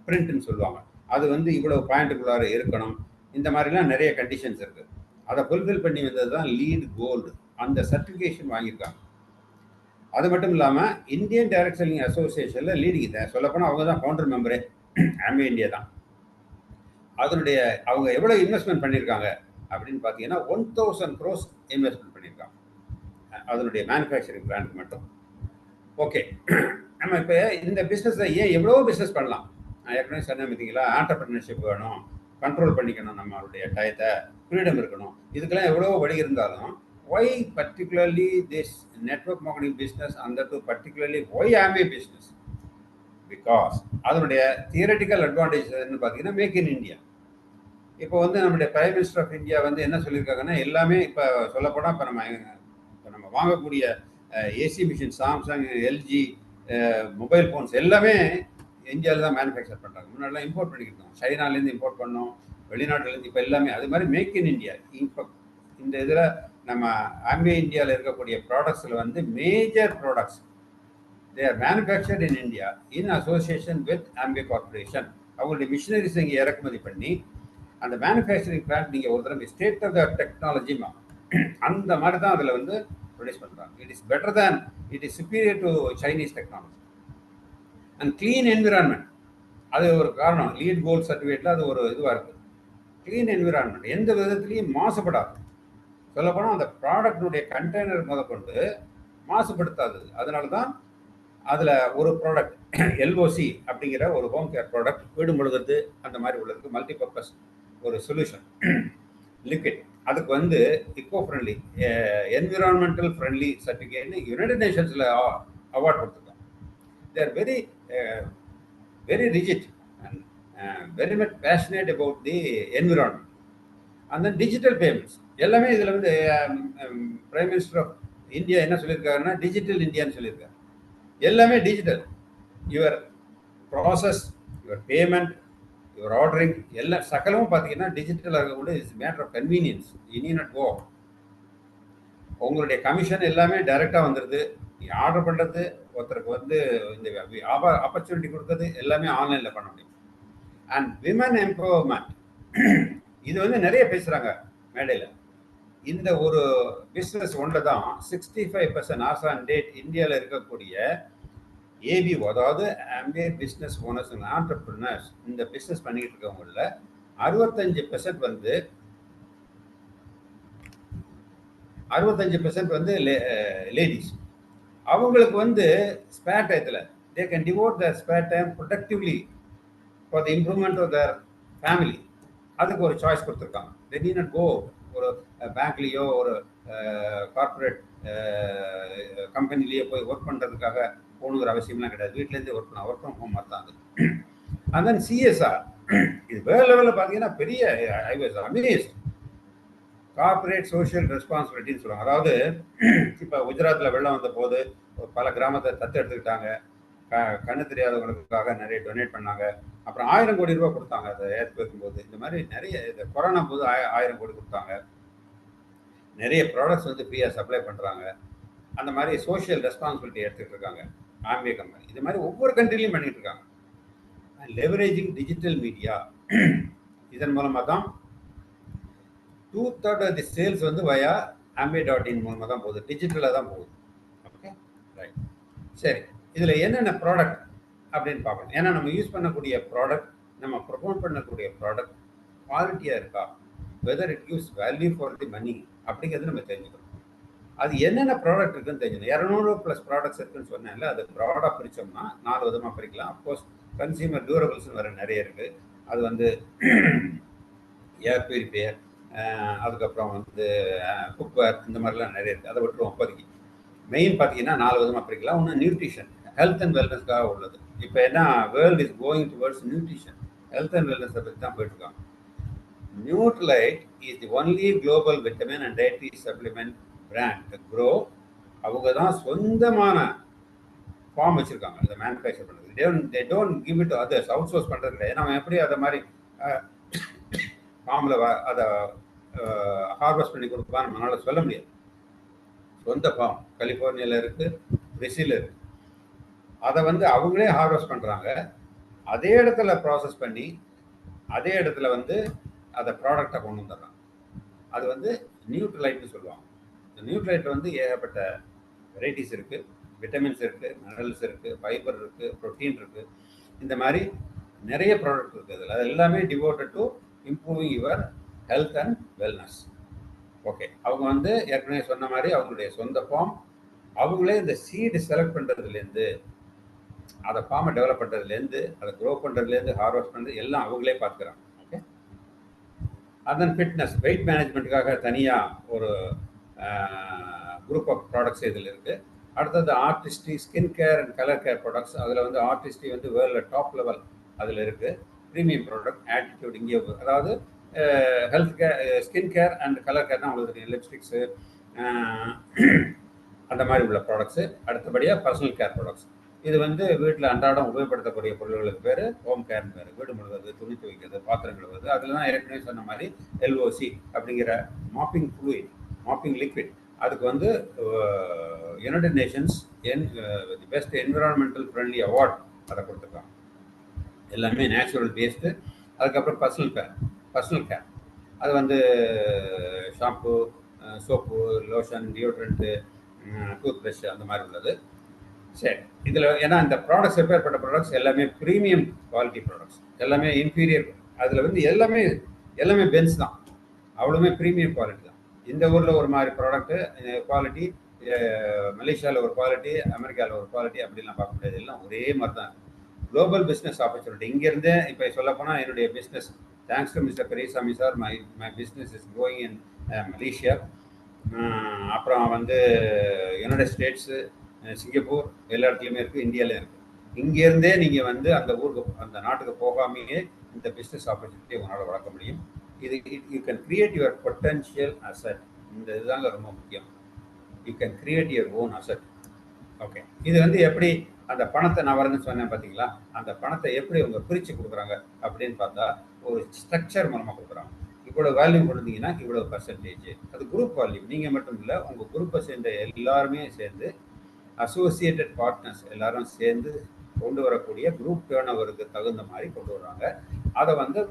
பிரிண்ட்னு சொல்லுவாங்க, அது வந்து இவ்வளவு பாயிண்ட்டுக்குள்ளார இருக்கணும். இந்த மாதிரிலாம் நிறைய கண்டிஷன்ஸ் இருக்குது. அதை ஃபுல்ஃபில் பண்ணி வந்தது தான் லீட் கோல்டு. அந்த சர்டிஃபிகேஷன் வாங்கியிருக்காங்க. அது மட்டும் இல்லாமல் இந்தியன் டைரக்ட் செல்லிங் அசோசியேஷனில் லீடிங் சொல்லப்போனால் அவங்க தான் ஃபவுண்டர் மெம்பரே, ஆம்பே இந்தியா தான். அதனுடைய அவங்க எவ்வளோ இன்வெஸ்ட்மெண்ட் பண்ணியிருக்காங்க அப்படின்னு பார்த்தீங்கன்னா 1000 crores இன்வெஸ்ட்மெண்ட் பண்ணியிருக்காங்க அதனுடைய மேனுஃபேக்சரிங் பிளான்ட் மட்டும். ஓகே, நம்ம இப்போ இந்த பிஸ்னஸில் ஏன் எவ்வளோ பிஸ்னஸ் பண்ணலாம். நான் ஏற்கனவே சொன்னேன் பார்த்தீங்களா, ஆண்டர்பிரினர்ஷிப் வேணும், கண்ட்ரோல் பண்ணிக்கணும், நம்மளுடைய டயத்தை, ஃப்ரீடம் இருக்கணும், இதுக்கெல்லாம் எவ்வளோ வழி இருந்தாலும் why particularly this network marketing business, அந்த to particularly why Amway business, because அதனுடைய தியரட்டிக்கல் அட்வான்டேஜ் என்னன்னு பார்த்தீங்கன்னா மேக் இன் இந்தியா. இப்போ வந்து நம்முடைய பிரைம் மினிஸ்டர் ஆஃப் இந்தியா வந்து என்ன சொல்லியிருக்காங்கன்னா, எல்லாமே இப்போ சொல்லப்போனால் இப்போ நம்ம வாங்கக்கூடிய AC machine, Samsung, LG, mobile phones எல்லாமே இந்தியாவில் தான் மேனுஃபேக்சர் பண்ணுறாங்க. முன்னாடிலாம் இம்போர்ட் பண்ணிக்கிட்டோம், சைனாலேருந்து இம்போர்ட் பண்ணோம், வெளிநாட்டிலேருந்து. இப்போ எல்லாமே அது மாதிரி மேக் இன் இந்தியா. இப்போ இந்த இதில் நம்ம ஆம்பே இந்தியாவில் இருக்கக்கூடிய ப்ராடக்ட்ஸில் வந்து major products they are manufactured in India in association with ஆம்பே corporation. அவங்களுடைய மிஷினரிஸ் இங்கே இறக்குமதி பண்ணி அந்த மேனுஃபேக்சரிங் பிளான்ட் நீங்கள் ஒரு தடவை ஸ்டேட் ஆஃப் த டெக்னாலஜி அந்த மாதிரி தான் அதில் வந்து ப்ரொடியூஸ் பண்ணுறாங்க. It is better than, it is superior to Chinese technology and clean environment. அது ஒரு காரணம், லீட் கோல்ட் சர்டிஃபிகேட்டில் அது ஒரு இதுவாக இருக்குது. க்ளீன் என்விரான்மெண்ட், எந்த விதத்துலையும் மாசுபடாது. சொல்லப்போனால் அந்த ப்ராடக்டினுடைய கண்டெய்னர் முதற்கொண்டு மாசுபடுத்தாது. அதனால தான் அதில் ஒரு ப்ராடக்ட் எல்ஓசி அப்படிங்கிற ஒரு ஹோம் கேர் ப்ராடக்ட், வீடு முழுகிறது அந்த மாதிரி உள்ளதுக்கு மல்டிபர்பஸ் ஒரு சொல்யூஷன் லிக்விட், அதுக்கு வந்து இக்கோ ஃப்ரெண்ட்லி, என்விரான்மெண்டல் ஃப்ரெண்ட்லி சர்டிஃபிகேட்னு யுனைடெட் நேஷன்ஸில் அவார்ட் கொடுத்துருக்காங்க. they are very rigid and very much passionate about the environment. And then digital payments எல்லாமே இதில் வந்து பிரைம் மினிஸ்டர் ஆஃப் இந்தியா என்ன சொல்லியிருக்காருன்னா டிஜிட்டல் இந்தியான்னு சொல்லியிருக்காரு. எல்லாமே digital, your process, your payment, your ordering எல்லாம் சகலமும் பார்த்தீங்கன்னா டிஜிட்டலாக இருக்கக்கூடிய it's matter of convenience. You need not go. உங்களுடைய கமிஷன் எல்லாமே டைரெக்டாக வந்துடுது. ஆர்டர் பண்ணுறது, ஒருத்தருக்கு வந்து இந்த ஆப்பர்ச்சுனிட்டி கொடுக்குறது எல்லாமே ஆன்லைனில் பண்ண முடியும். அண்ட் விமன் எம்பவர்மெண்ட், இது வந்து நிறைய பேசுகிறாங்க மேடையில். இந்த ஒரு பிஸ்னஸ் ஒன்றை தான் 65% ஆஸ் ஆன் டேட் இந்தியாவில் இருக்கக்கூடிய ஏபிஓ, அதாவது ஆம்பே பிஸ்னஸ் ஓனர்ஸ் அண்ட் ஆண்டர்பிரினர்ஸ், இந்த பிஸ்னஸ் பண்ணிக்கிட்டு இருக்கவங்கள 65% வந்து 65% வந்து லேடிஸ். அவங்களுக்கு வந்து ஸ்பேர் டயத்தில் they can devote their spare time productively for the improvement of their family. அதுக்கு ஒரு சாய்ஸ் கொடுத்துருக்காங்க. they need not go ஒரு பேங்க்லேயோ ஒரு கார்பரேட் கம்பெனிலேயோ போய் ஒர்க் பண்ணுறதுக்காக போகணுங்கிற அவசியம்லாம் கிடையாது. வீட்டிலேருந்தே ஒர்க் பண்ணலாம், ஒர்க் ஃப்ரம் ஹோம் மாதிரி தான் அது. அண்ட் தென் சிஎஸ்ஆர், இது வேர்ல்ட் லெவலில் பார்த்தீங்கன்னா பெரிய, I was amazed. Corporate social ரெஸ்பான்சிபிலிட்டின்னு சொல்லுவாங்க. அதாவது இப்போ குஜராத்தில் வெள்ளம் வந்த போது பல கிராமத்தை தத்து எடுத்துக்கிட்டாங்க, கண்ணு தெரியாதவங்களுக்காக நிறைய டொனேட் பண்ணாங்க. அப்புறம் 1000 கோடி ரூபா கொடுத்தாங்க அதை ஏற்று வைக்கும்போது. இந்த மாதிரி நிறைய, இந்த கொரோனா போது 1000 கோடி கொடுத்தாங்க. நிறைய ப்ராடக்ட்ஸ் வந்து ஃப்ரீயாக சப்ளை பண்ணுறாங்க. அந்த மாதிரி சோஷியல் ரெஸ்பான்சிபிலிட்டி எடுத்துகிட்டு இருக்காங்க ஆம்பே கம்பெனி. இது மாதிரி ஒவ்வொரு கண்ட்ரிலையும் பண்ணிட்டு இருக்காங்க. லெவரேஜிங் டிஜிட்டல் மீடியா, இதன் மூலமாக தான் 2/3 ஆஃப் தி சேல்ஸ் வந்து வயா ambe.in மூலமாக தான் போகுது, டிஜிட்டலாக தான் போகுது. Okay, right. சரி, இதில் என்னென்ன ப்ராடக்ட் அப்படின்னு பார்க்கணும். ஏன்னா நம்ம யூஸ் பண்ணக்கூடிய ப்ராடக்ட், நம்ம ப்ரொமோட் பண்ணக்கூடிய ப்ராடக்ட் குவாலிட்டியாக இருக்கா, whether it gives value for the money அப்படிங்கிறது நம்ம தெரிஞ்சுக்கணும். அது என்னென்ன ப்ராடக்ட் இருக்குன்னு தெரிஞ்சுக்கணும். 200+ ப்ராடக்ட்ஸ் இருக்குன்னு சொன்னேன்ல, அது ப்ராடக்ட் பிரித்தோம்னா 4 விதமாக பிரிக்கலாம். அஃப்கோர்ஸ் கன்சியூமர் டியூரபிள்ஸ்னு வேறு நிறைய இருக்குது. அது வந்து ஏர் பியூரிஃபையர், அதுக்கப்புறம் வந்து குக்வேர், இந்த மாதிரிலாம் நிறைய இருக்குது. அதை விட்டுருவோம் இப்போதைக்கு. மெயின் பார்த்தீங்கன்னா 4 விதமாக பிரிக்கலாம். ஒன்று நியூட்ரிஷன், ஹெல்த் அண்ட் வெல்னஸ்க்காக உள்ளது. இப்போ என்ன, world is going towards nutrition. Health and வெல்னஸை பற்றி தான் போயிட்டுருக்காங்க. Nutrilite is the only global vitamin and dietary supplement brand grow. அவங்க தான் சொந்தமான ஃபார்ம் வச்சுருக்காங்க இதை மேனுஃபேக்சர் பண்ணுறது. They don't give it others, outsource பண்ணுறது கிடையாது. நம்ம எப்படி அதை மாதிரி ஃபார்மில் அதை ஹார்வெஸ்ட் பண்ணி கொடுப்பா நம்மளால சொல்ல முடியாது. சொந்த ஃபார்ம் கலிஃபோர்னியாவில் இருக்குது, பிரேசில் இருக்குது. அதை வந்து அவங்களே ஹார்வெஸ்ட் பண்ணுறாங்க. அதே இடத்துல ப்ராசஸ் பண்ணி அதே இடத்துல வந்து அதை ப்ராடக்டை கொண்டு வந்துடுறாங்க. அது வந்து நியூட்ரலைட்னு சொல்லுவாங்க. இந்த நியூட்ரலைட்டில் வந்து ஏகப்பட்ட வெரைட்டிஸ் இருக்குது. விட்டமின்ஸ் இருக்குது, மினரல்ஸ் இருக்குது, ஃபைபர் இருக்குது, ப்ரோட்டீன் இருக்குது. இந்த மாதிரி நிறைய ப்ராடக்ட் இருக்குது. அதில் அது எல்லாமே devoted to improving your health and wellness. Okay, அவங்க வந்து ஏற்கனவே சொன்ன மாதிரி அவங்களுடைய சொந்த ஃபார்ம், அவங்களே இந்த சீடு செலக்ட் பண்ணுறதுலேருந்து, அதை ஃபார்மை டெவலப் பண்ணுறதுலேருந்து, அதை க்ரோ பண்ணுறதுலேருந்து, ஹார்வெஸ்ட் பண்ணுறது எல்லாம் அவங்களே பார்த்துக்கிறாங்க. ஓகே, அதன் ஃபிட்னஸ் வெயிட் மேனேஜ்மெண்ட்டுக்காக தனியாக ஒரு குரூப் ஆஃப் ப்ராடக்ட்ஸ் இதில் இருக்குது. அடுத்தது artistry, skin care and colour care products. அதில் வந்து ஆர்டிஸ்ட்ரி வந்து வேர்ல்டில் டாப் லெவல் அதில் இருக்குது. ப்ரீமியம் ப்ராடக்ட் ஆட்டிடியூட் இங்கே, அதாவது health care, skin care and colour கேர்னால் உங்களுக்கு தெரியும், லிப்ஸ்டிக்ஸு அந்த மாதிரி உள்ள ப்ராடக்ட்ஸு. அடுத்தபடியாக பர்சனல் கேர் ப்ராடக்ட்ஸ். இது வந்து வீட்டில் அன்றாடம் உபயோகப்படுத்தக்கூடிய பொருள்களுக்கு பேர் ஹோம் கேர்னு பேர். வீடு முழுவது, துணி துவைக்கிறது, பாத்திரம் கழுவுறது. அதில் தான் ஏற்கனவே சொன்ன மாதிரி எல்ஓசி அப்படிங்கிற மாப்பிங் ஃப்ளூயிட், மாப்பிங் லிக்விட், அதுக்கு வந்து United Nations best environmental friendly award அதை கொடுத்துருக்காங்க. எல்லாமே நேச்சுரல் பேஸ்டு. அதுக்கப்புறம் பர்சனல் கேர் அது வந்து shampoo, soap, lotion, deodorant, toothbrush அந்த மாதிரி உள்ளது. சரி, இதில் ஏன்னா இந்த ப்ராடக்ட்ஸ் எப்பேற்பட்ட ப்ராடக்ட்ஸ் எல்லாமே ப்ரீமியம் குவாலிட்டி ப்ராடக்ட்ஸ், எல்லாமே இன்ஃபீரியர். அதில் வந்து எல்லாமே பென்ஸ் தான், அவ்வளோமே ப்ரீமியம் குவாலிட்டி தான். இந்த ஊரில் ஒரு மாதிரி ப்ராடக்ட்டு குவாலிட்டி, மலேசியாவில் ஒரு குவாலிட்டி, அமெரிக்காவில் ஒரு குவாலிட்டி அப்படிலாம் பார்க்க முடியாது. எல்லாம் ஒரே மாதிரி தான். குளோபல் பிஸ்னஸ் ஆப்பர்ச்சுனிட்டி இங்கேருந்தே இப்போ சொல்லப்போனால் என்னுடைய business, thanks to mister Periyasamy sir, my business is going in Malaysia. அப்புறம் வந்து யுனைடெட் ஸ்டேட்ஸு, சிங்கப்பூர், எல்லா இடத்துலையுமே இருக்குது, இந்தியாவிலையும் இருக்குது. இங்கேருந்தே நீங்கள் வந்து அந்த ஊருக்கு, அந்த நாட்டுக்கு போகாமையே இந்த பிஸ்னஸ் ஆப்பர்ச்சுனிட்டி உங்களால் வளர்க்க முடியும். இது you can create your potential asset. இந்த இதுதாங்க ரொம்ப முக்கியம். You can create your own asset. Okay, இது வந்து எப்படி அந்த பணத்தை நான் வரேன்னு சொன்னேன் பார்த்தீங்களா, அந்த பணத்தை எப்படி அவங்க பிரித்து கொடுக்குறாங்க அப்படின்னு பார்த்தா ஒரு ஸ்ட்ரக்சர் மூலமாக கொடுக்குறாங்க. இவ்வளோ வேல்யூ கொடுத்தீங்கன்னா இவ்வளோ பர்சன்டேஜ். அது குரூப் வேல்யூ. நீங்கள் மட்டும் இல்லை, உங்கள் குரூப்பை சேர்ந்த எல்லாருமே சேர்ந்து, அசோசியேட்டட் பார்ட்னர்ஸ் எல்லாரும் சேர்ந்து கொண்டு வரக்கூடிய குரூப் டேர்ன் ஓவருக்கு தகுந்த மாதிரி கொண்டு வர்றாங்க. அதை வந்து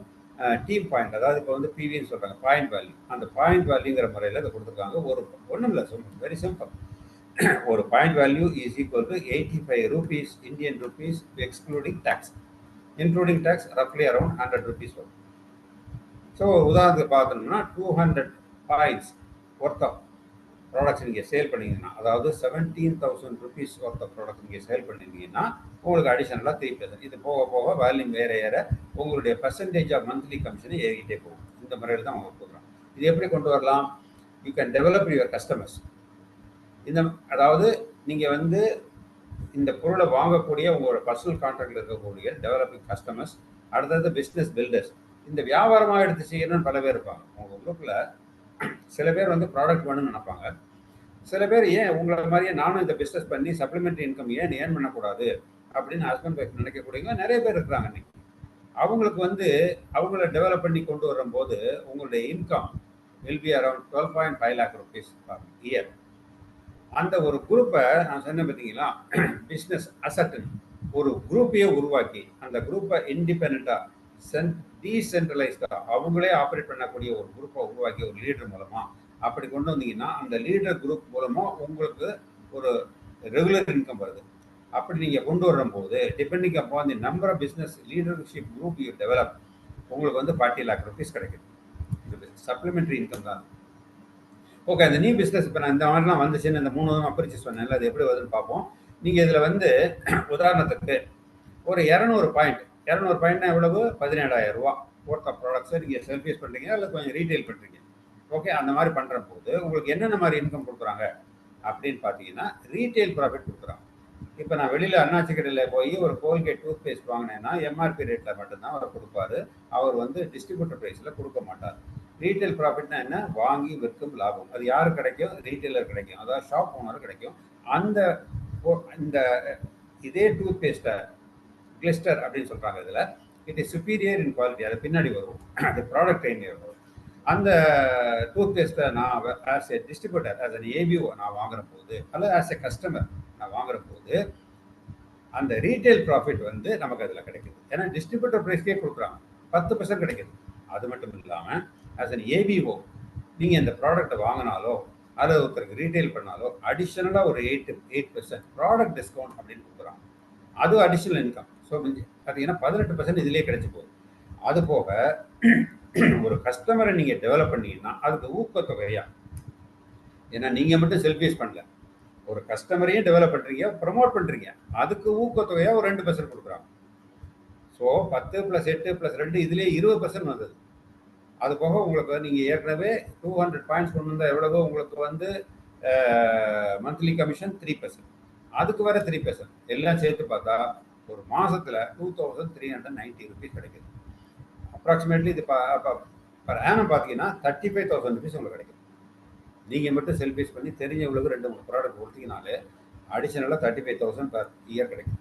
டீம் பாயிண்ட், அதாவது இப்போ வந்து பிவின்னு சொல்கிறாங்க, பாயிண்ட் வேல்யூ. அந்த பாயிண்ட் வேல்யூங்கிற முறையில் அதை கொடுத்துருக்காங்க. ஒரு ஒன்றும் இல்லை, வெரி சிம்பிள். ஒரு point value is equal to 85 rupees Indian rupees excluding tax. Including tax ரஃப்லி அரௌண்ட் 100 rupees வரும். ஸோ உதாரணத்துக்கு பார்த்தோம்னா 200 பாயிண்ட்ஸ் ஒர்த் ஆஃப் ப்ராடக்ட்ஸ் நீங்கள் சேல் பண்ணிங்கன்னா, அதாவது 17,000 rupees ஒர்த் ஆஃப் ப்ராடக்ட் நீங்கள் சேல் பண்ணியிருந்தீங்கன்னா உங்களுக்கு அடிஷனலாக 3%. இது போக போக வேல்யூம் ஏற உங்களுடைய பர்சன்டேஜ் ஆஃப் மந்த்லி கமிஷனை ஏறிக்கிட்டே போகும். இந்த முறையில் தான் அவங்க கொடுக்குறாங்க. இது எப்படி கொண்டு வரலாம்? You can develop your customers. அதாவது நீங்கள் வந்து இந்த பொருளை வாங்கக்கூடிய உங்களோட பர்சனல் கான்ட்ராக்டில் இருக்கக்கூடிய டெவலப்பிங் கஸ்டமர்ஸ், அடுத்தது பிஸ்னஸ் பில்டர்ஸ். இந்த வியாபாரமாக எடுத்து செய்யணும்னு பல பேர் இருப்பாங்க உங்கள் குரூப்பில். சில பேர் வந்து ப்ராடக்ட் வேணும்னு நினைப்பாங்க. சில பேர் ஏன் உங்களை மாதிரியே நானும் இந்த பிஸ்னஸ் பண்ணி சப்ளிமெண்ட்ரி இன்கம் ஏன் பண்ணக்கூடாது அப்படின்னு ஹஸ்பண்ட் ஒய்ஃப் நினைக்கக்கூடியவங்க நிறைய பேர் இருக்கிறாங்க இன்னைக்கு. அவங்களுக்கு வந்து அவங்கள டெவலப் பண்ணி கொண்டு வரும்போது உங்களுடைய income will be around 12.5 lakh rupees per year. அந்த ஒரு குரூப்பை நான் சொன்னேன் பார்த்தீங்களா, பிஸ்னஸ் அசட்டுன்னு ஒரு குரூப்பையே உருவாக்கி, அந்த குரூப்பை இண்டிபெண்ட்டாக டீசென்ட்ரலைஸ்டாக அவங்களே ஆப்ரேட் பண்ணக்கூடிய ஒரு குரூப்பை உருவாக்கி ஒரு லீடர் மூலமாக அப்படி கொண்டு வந்தீங்கன்னா, அந்த லீடர் குரூப் மூலமாக உங்களுக்கு ஒரு ரெகுலர் இன்கம் வருது. அப்படி நீங்கள் கொண்டு வரும்போது depending upon the number of business leadership group you develop, உங்களுக்கு வந்து 40 lakh rupees கிடைக்குது. இது சப்ளிமெண்ட்ரி இன்கம் தான். ஓகே, அந்த நியூ பிஸ்னஸ் இப்போ நான் இந்த மாதிரிலாம் வந்துச்சுன்னு இந்த 3 விதமாக பிரித்து சொன்னேன்ல, அது எப்படி வருதுன்னு பார்ப்போம். நீங்கள் இதில் வந்து உதாரணத்துக்கு ஒரு 200 பாயிண்ட்னா எவ்வளவு? 17,000 ரூபா ஒர்த் ஆஃப் ப்ராடக்ட்ஸை நீங்கள் செல்ஃப் யூஸ் பண்ணுறீங்க, இல்லை கொஞ்சம் ரீட்டைல் பண்ணுறீங்க. ஓகே, அந்த மாதிரி பண்ணுற போது உங்களுக்கு என்னென்ன மாதிரி இன்கம் கொடுக்குறாங்க அப்படின்னு பார்த்தீங்கன்னா, ரீட்டைல் ப்ராஃபிட் கொடுக்குறாங்க. இப்போ நான் வெளியில் அண்ணாச்சி கடையில் போய் ஒரு கோல்கேட் டூத் பேஸ்ட் வாங்கினேன்னா எம்ஆர்பி ரேட்டில் மட்டும்தான் அவர் கொடுப்பாரு. அவர் வந்து டிஸ்ட்ரிபியூட்டர் ப்ரைஸில் கொடுக்க மாட்டார். ரீட்டைல் ப்ராஃபிட்னா என்ன? வாங்கி விற்கும் லாபம். அது யாரு கிடைக்கும்? ரீட்டைலர் கிடைக்கும், அதாவது ஷாப் ஓனர் கிடைக்கும். அந்த இந்த இதே டூத் பேஸ்ட்டை கிளிஸ்டர் அப்படின்னு சொல்கிறாங்க. இதில் it is superior in quality. அது பின்னாடி வரும், அது ப்ராடக்ட் ட்ரெயின் வரும். அந்த டூத் பேஸ்ட்டை நான் as a distributor, as an ABO நான் வாங்குற போது, அல்லது ஆஸ் ஏ கஸ்டமர் நான் வாங்குற போது அந்த ரீட்டைல் ப்ராஃபிட் வந்து நமக்கு அதில் கிடைக்குது. ஏன்னா டிஸ்ட்ரிபியூட்டர் ப்ரைஸ்க்கே கொடுக்குறாங்க, 10% கிடைக்குது. அது மட்டும் இல்லாமல் ஆஸ் அன் ஏபிஓ நீங்கள் இந்த ப்ராடக்டை வாங்கினாலோ அதை ஒருத்தருக்கு ரீட்டைல் பண்ணாலோ அடிஷ்னலாக ஒரு 8% ப்ராடக்ட் டிஸ்கவுண்ட் அப்படின்னு கொடுக்குறாங்க. அது அடிஷ்னல் இன்கம். ஸோ பார்த்தீங்கன்னா 18% இதிலே கிடைச்சி போகுது. அது போக ஒரு கஸ்டமரை நீங்கள் டெவலப் பண்ணீங்கன்னா அதுக்கு ஊக்கத்தொகையா, ஏன்னா நீங்கள் மட்டும் செல்ஃபீஸ் பண்ணல, ஒரு கஸ்டமரையும் டெவலப் பண்ணுறீங்க, ப்ரமோட் பண்ணுறீங்க, அதுக்கு ஊக்கத்தொகையா ஒரு 2% கொடுக்குறாங்க. ஸோ 10 + 8 + 2 இதுலேயே 20% வந்தது. அது போக உங்களுக்கு நீங்கள் ஏற்கனவே 200 பாயிண்ட்ஸ் கொண்டு வந்தால் எவ்வளவோ உங்களுக்கு வந்து மந்த்லி கமிஷன் 3%, அதுக்கு வர 3%, எல்லாம் சேர்த்து பார்த்தா ஒரு மாதத்தில் 2390 rupees கிடைக்குது. அப்ராக்சிமேட்லி இது பர் ஆனம் பார்த்தீங்கன்னா 35,000 rupees உங்களுக்கு கிடைக்கும். நீங்கள் மட்டும் செல்ஃபீஸ் பண்ணி தெரிஞ்சவங்களுக்கு 2-3 ப்ராடக்ட் கொடுத்தீங்கனாலே அடிஷனலாக 35,000 பர் இயர் கிடைக்கும்.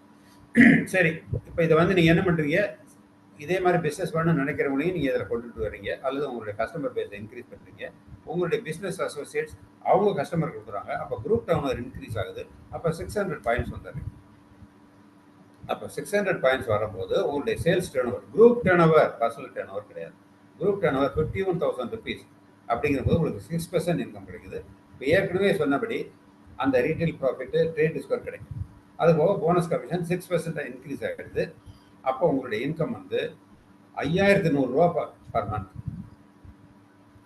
சரி, இப்போ இதை வந்து நீங்கள் என்ன பண்ணுறீங்க? இதே மாதிரி பிஸ்னஸ் பண்ணணும்னு நினைக்கிறவங்களையும் நீங்கள் இதில் கொண்டுட்டு வரீங்க, அல்லது உங்களுடைய கஸ்டமர் பேஸை இன்க்ரீஸ் பண்ணுறீங்க. உங்களுடைய பிஸ்னஸ் அசோசியேட்ஸ் அவங்க கஸ்டமர் கொடுக்குறாங்க, அப்போ குரூப் டர்ன் இன்க்ரீஸ் ஆகுது. அப்போ 600 பாயிண்ட்ஸ் வந்துடுறீங்க. அப்போ 600 பாயிண்ட்ஸ் வரும்போது உங்களுடைய sales turn over, group turn over, personal turn over கிடையாது, குரூப் டர்ன் ஓவர் 51,000 rupees அப்படிங்கிறபோது உங்களுக்கு 6% இன்கம் கிடைக்குது. இப்போ ஏற்கனவே சொன்னபடி அந்த ரீட்டைல் ப்ராஃபிட்டு, ட்ரேட் டிஸ்கவுண்ட் கிடைக்கும். அதுபோக போனஸ் கமிஷன் 6% இன்க்ரீஸ் ஆகிடுது. அப்போ உங்களுடைய இன்கம் வந்து 5100 ரூபா பர் மந்த்.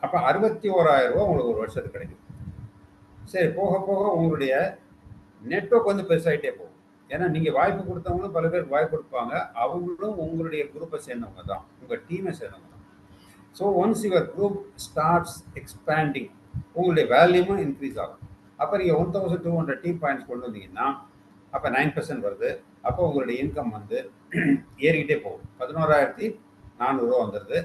அப்போ 61,000 ரூபா உங்களுக்கு ஒரு வருஷத்துக்கு கிடைக்கும். சரி, போக போக உங்களுடைய நெட்வொர்க் வந்து பெருசாகிட்டே போகும். ஏன்னா நீங்கள் வாய்ப்பு கொடுத்தவங்களும் பல பேருக்கு வாய்ப்பு கொடுப்பாங்க, அவங்களும் உங்களுடைய குரூப்பை சேர்ந்தவங்க தான், உங்கள் டீமை சேர்ந்தவங்க தான். So once your group starts expanding, உங்களுடைய வேல்யூமும் இன்க்ரீஸ் ஆகும். அப்போ நீங்கள் 1200 டீம் பாயிண்ட்ஸ் கொண்டு வந்தீங்கன்னா அப்போ 9% வருது. அப்போ உங்களுடைய இன்கம் வந்து ஏறிக்கிட்டே போகும். 11,400 ரூபா வந்துடுது.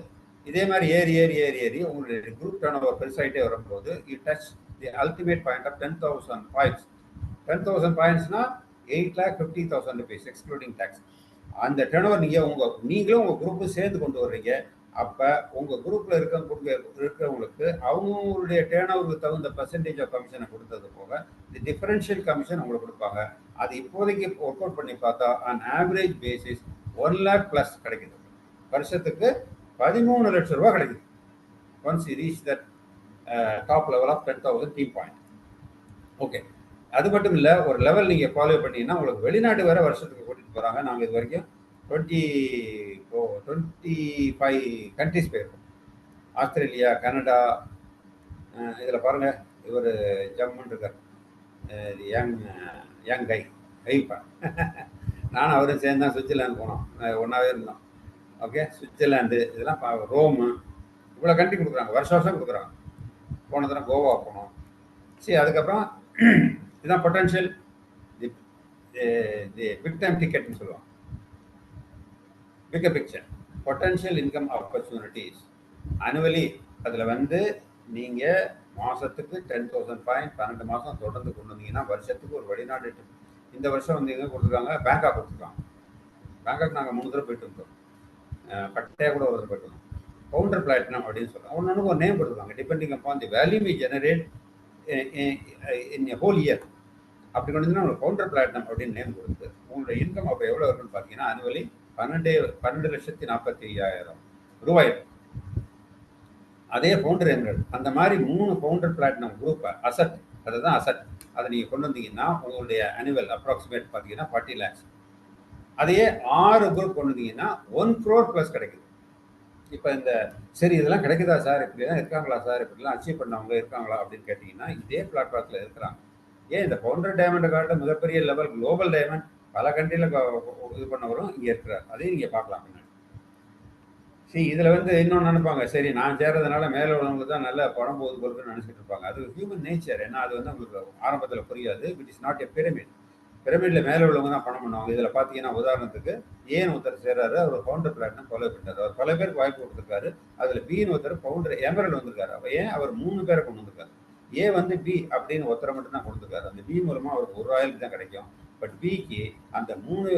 இதே மாதிரி ஏறி ஏறி ஏறி ஏறி உங்களுடைய குரூப் டர்ன் ஓவர் பெருசாகிட்டே வரும்போது you touch the ultimate point of 10,000 points. 10,000 பாயிண்ட்ஸ்னா 8,50,000 rupees எக்ஸ்க்ளூடிங் டேக்ஸ். அந்த டர்ன் ஓவர் நீங்களும் உங்கள் குரூப்பு சேர்ந்து கொண்டு வர்றீங்க. அப்போ உங்கள் குரூப்பில் இருக்கிறவங்களுக்கு அவங்களுடைய டேர்ன் ஓவருக்கு தகுந்த பர்சன்டேஜ் ஆஃப் கமிஷனை கொடுத்தது போக இந்த டிஃபரன்ஷியல் கமிஷன் உங்களுக்கு கொடுப்பாங்க. அது இப்போதைக்கு ஒர்க் அவுட் பண்ணி பார்த்தா on average basis 1 lakh plus கிடைக்குது. வருஷத்துக்கு 13 லட்சம் ரூபா கிடைக்குது. Once you reach that top level of 10,000 team point. Okay, அது மட்டும் இல்லை, ஒரு லெவல் நீங்கள் ஃபாலோ பண்ணீங்கன்னா உங்களுக்கு வெளிநாட்டு வேறு வருஷத்துக்கு கூட்டிகிட்டு போகிறாங்க. நாங்கள் இது வரைக்கும் 25 கண்ட்ரிஸ் போயிருக்கோம். Australia, Canada. இதில் பாருங்கள், இவர் ஜம்முன்னு இருக்கார், யங் கை கைப்பா. நானும் அவரும் சேர்ந்து தான் சுவிட்சர்லாந்து போனோம், ஒன்றாவே இருந்தோம். ஓகே, சுவிட்சர்லாந்து இதெல்லாம் ரோமு, இவ்வளோ கண்ட்ரி கொடுக்குறாங்க, வருஷம் வருஷம் கொடுக்குறாங்க. போன தடவை கோவா போனோம். சரி, அதுக்கப்புறம் இதுதான் பொட்டன்ஷியல், தி பிக் டைம் டிக்கெட்னு சொல்லுவாங்க. Big picture potential income opportunities annually. அதில் வந்து நீங்கள் மாதத்துக்கு 10,000 பாயிண்ட் 12 மாதம் தொடர்ந்து கொண்டு வந்தீங்கன்னா வருஷத்துக்கு ஒரு வெளிநாடு. இந்த வருஷம் வந்து எங்கே கொடுத்துருக்காங்க? பேங்காக் கொடுத்துருக்காங்க. பேங்காக் நாங்கள் 3 தடவை போயிட்டு வந்தோம். பட்டையாக கூட ஒரு தடவை போயிட்டு வந்தோம். கவுண்டர் பிளாட்டினம் அப்படின்னு சொல்கிறாங்க. ஒன்று ஒரு நேம் கொடுத்துருக்காங்க, depending upon the value we generate in a whole year. அப்படி கொண்டு வந்து உங்களுக்கு கவுண்டர் பிளாட்டினம் அப்படின்னு நேம் கொடுத்து உங்களுடைய இன்கம் அப்போ எவ்வளோ இருக்குன்னு பார்த்தீங்கன்னா ஆனுவலி 12,45,000 ரூபாய். அதே ஃபவுண்டர் எம்ரல்ட், அந்த மாதிரி 3 ஃபவுண்டர் பிளாட்டினம் குரூப்பை அசட், அதுதான் அசட், அதை நீங்கள் கொண்டு வந்தீங்கன்னா உங்களுடைய அனுவல் அப்ராக்சிமேட் பார்த்தீங்கன்னா 40 lakhs. அதையே 6 குரூப் கொண்டு வந்தீங்கன்னா 1 crore plus கிடைக்குது. இப்போ இந்த சரி இதெல்லாம் கிடைக்குதா சார், இப்படிலாம் இருக்காங்களா சார், இப்படிலாம் அச்சீவ் பண்ணவங்க இருக்காங்களா அப்படின்னு கேட்டிங்கன்னா இதே பிளாட்ஃபார்த்தில் இருக்கிறாங்க. ஏன் இந்த ஃபவுண்டர் டைமண்ட் கார்டில் மிகப்பெரிய லெவல் குளோபல் டைமண்ட் பல கண்ட்ரியில் இது பண்ணவரும் இங்கே இருக்கிறார். அதையும் நீங்கள் பார்க்கலாம் பின்னாடி. சரி, இதில் வந்து இன்னொன்று நினைப்பாங்க, சரி நான் சேர்றதுனால மேலே உள்ளவங்களுக்கு தான் நல்ல பணம் போகுது பொருள்னு நினச்சிட்டு இருப்பாங்க. அது ஹியூமன் நேச்சர். ஏன்னா அது வந்து உங்களுக்கு ஆரம்பத்தில் புரியாது. It is not a pyramid. பிரமிட்ல மேலே உள்ளவங்க தான் பணம் பண்ணுவாங்க. இதில் பார்த்தீங்கன்னா உதாரணத்துக்கு ஏன்னு ஒருத்தர் சேர்றாரு, அவர் ஃபவுண்டர் பிளாட்டினம் ஃபாலோ பண்ணிட்டார். அவர் பல பேருக்கு வாய்ப்பு கொடுத்துருக்காரு. அதில் பின்னு ஒருத்தர் ஃபவுண்டர் எமரல் வந்திருக்காரு. அப்போ ஏன் அவர் 3 பேரை கொண்டு வந்திருக்காரு. ஏ வந்து பி அப்படின்னு ஒருத்தரை மட்டும் தான் கொடுத்துருக்காரு. அந்த பி மூலமாக அவருக்கு ஒரு ராயல்ட்டி தான் கிடைக்கும். பட் பிக்கு அந்த 3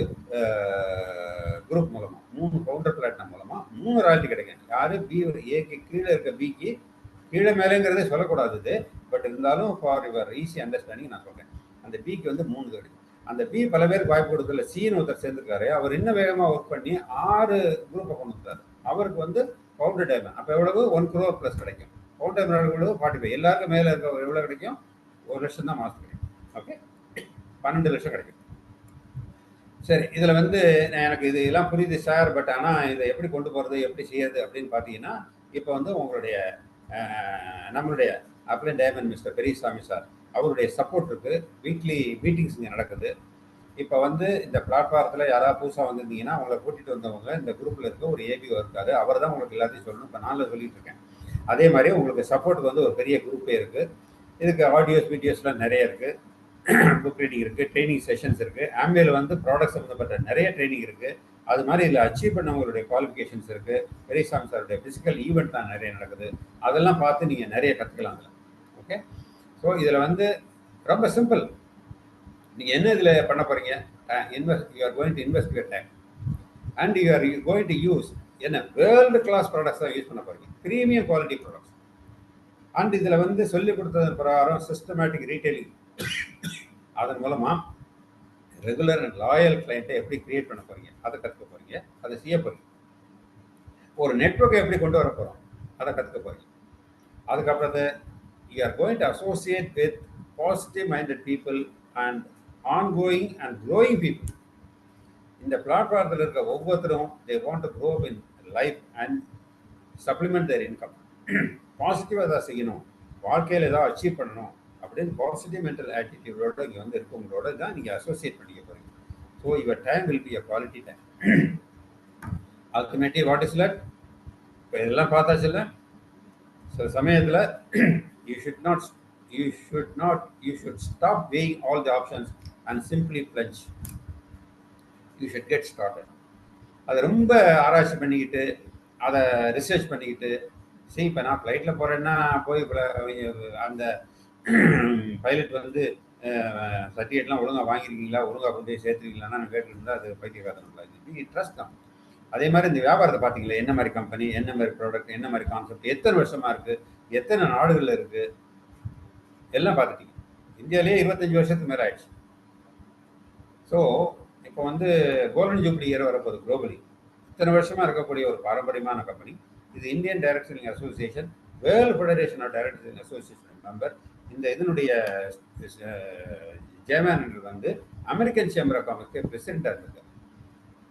குரூப் மூலமாக 3 ஃபவுண்டர் பிளாட்டினம் மூலமாக 3 ராயல்ட்டி கிடைக்கும். யாரு பி ஏக்கு கீழே இருக்க பிக்கு கீழே மேலேங்கிறதே சொல்லக்கூடாது இது. பட் இருந்தாலும் ஃபார் யுவர் ஈஸி அண்டர்ஸ்டாண்டிங் நான் சொல்கிறேன். அந்த பிக்கு வந்து 3 கிடைக்கும். அந்த பி பல பேருக்கு வாய்ப்பு கொடுக்கல. சின்னு ஒருத்தர் சேர்ந்துருக்காரு. அவர் இன்னும் வேகமாக ஒர்க் பண்ணி 6 குரூப்பை கொண்டு வந்தார். அவருக்கு வந்து ஃபவுண்டர் டைமண்ட் அப்போ எவ்வளவு 1 crore ப்ளஸ் கிடைக்கும். ஃபவுண்டர் டைமண்ட் எவ்வளவு 45. எல்லாருக்கும் மேலே இருக்க எவ்வளோ கிடைக்கும் 1 லட்சம் தான் மாதம் கிடைக்கும். ஓகே 12 லட்சம் கிடைக்கும். சரி, இதில் வந்து எனக்கு இது எல்லாம் புரியுது சார். பட் ஆனால் இதை எப்படி கொண்டு போகிறது எப்படி செய்யறது அப்படின்னு பார்த்தீங்கன்னா இப்போ வந்து உங்களுடைய நம்மளுடைய அப்ளைன் டைமண்ட் மிஸ்டர் பெரியசாமி சார் அவருடைய சப்போர்ட் இருக்குது. வீக்லி மீட்டிங்ஸ் இங்கே நடக்குது. இப்போ வந்து இந்த பிளாட்ஃபாரத்தில் யாராவது புதுசாக வந்திருந்தீங்கன்னா அவங்களை கூட்டிகிட்டு வந்தவங்க இந்த குரூப்பில் இருக்க ஒரு ஏபிஓ இருக்காரு. அவர் தான் உங்களுக்கு எல்லாத்தையும் சொல்லணும். இப்போ நான் சொல்லிட்டு இருக்கேன். அதே மாதிரி உங்களுக்கு சப்போர்ட்டுக்கு வந்து ஒரு பெரிய குரூப்பே இருக்குது. இதுக்கு ஆடியோஸ் வீடியோஸ்லாம் நிறைய இருக்குது. புக் ரீடிங் இருக்குது, ட்ரைனிங் செஷன்ஸ் இருக்குது. ஆம்பியில் வந்து ப்ராடக்ட் சம்மந்தப்பட்ட நிறைய ட்ரைனிங் இருக்குது. அது மாதிரி இதில் அச்சீவ் பண்ணவங்களுடைய குவாலிஃபிகேஷன்ஸ் இருக்குது. பெரியசாமி சாருடைய ஃபிசிக்கல் ஈவெண்ட் தான் நிறைய நடக்குது. அதெல்லாம் பார்த்து நீங்கள் நிறைய கற்றுக்கலாம் அதில். ஓகே, ஸோ இதில் வந்து ரொம்ப சிம்பிள். நீங்கள் என்ன இதில் பண்ண போகிறீங்க, you are going to invest your time and you are going to use என்ன வேர்ல்டு கிளாஸ் ப்ராடக்ட்ஸ் தான் யூஸ் பண்ண போகிறீங்க. Premium quality products. அண்ட் இதில் வந்து சொல்லிக் கொடுத்ததன் பிரகாரம் சிஸ்டமேட்டிக் ரீட்டைலிங், அதன் மூலமாக ரெகுலர் அண்ட் லாயல் கிளைண்ட்டை எப்படி கிரியேட் பண்ண போகிறீங்க அதை கற்றுக்க போகிறீங்க. அதை செய்ய போகிறீங்க. ஒரு நெட்வொர்க்கை எப்படி கொண்டு வர போகிறோம் அதை கற்றுக்க போகிறீங்க. அதுக்கப்புறத்தை you are going to associate with positive minded people and ongoing and growing people. இந்த பிளாட்ஃபார்மில் இருக்க ஒவ்வொருத்தரும் they want to grow in life and supplement their income. பாசிட்டிவாக தான் செய்யணும், வாழ்க்கையில் ஏதாவது அச்சீவ் பண்ணணும் அப்படின்னு பாசிட்டிவ் மென்டல் ஆட்டிடியூடோட இங்கே வந்து இருக்கவங்களோட தான் நீங்கள் அசோசியேட் பண்ணிக்க போகிறீங்க. So your time will be a quality time. Ultimately what is let இப்போ இதெல்லாம் பார்த்தாச்சு இல்லை. சில சமயத்தில் you should stop weighing all the options and simply pledge. You should get started. அதை ரொம்ப ஆராய்ச்சி பண்ணிக்கிட்டு அதை ரிசர்ச் பண்ணிக்கிட்டு சரி இப்போ நான் ஃப்ளைட்டில் போகிறேன்னா போய் அந்த பைலட் வந்து சர்டிஃபிகேட்லாம் ஒழுங்காக வாங்கியிருக்கீங்களா, ஒழுங்காக கொண்டு போய் சேர்த்துருக்கீங்களான்னு நான் கேட்டுருந்தா அது பைத்தியக்காரங்களா. இது ட்ரஸ்ட் தான். அதே மாதிரி இந்த வியாபாரத்தை பார்த்தீங்களா, என்ன மாதிரி கம்பெனி, என்ன மாதிரி ப்ராடக்ட், என்ன மாதிரி கான்செப்ட், எத்தனை வருஷமாக இருக்குது, எத்தனை நாடுகளில் இருக்குது எல்லாம் பார்த்துட்டீங்க. இந்தியாவிலேயே 25 வருஷத்துக்கு மேலே ஆயிடுச்சு. ஸோ இப்போ வந்து கோல்டன் ஜூப்ளி இயர் வரப்போகுது குளோபலி. இத்தனை வருஷமாக இருக்கக்கூடிய ஒரு பாரம்பரியமான கம்பெனி இது. Indian direct selling association, world federation of direct selling association member. இந்த இதனுடைய ஜேமேன் வந்து அமெரிக்கன் சேம்பர் ஆஃப் காமர்ஸ்க்கு பிரசிடென்ட்டாக இருந்திருக்காரு.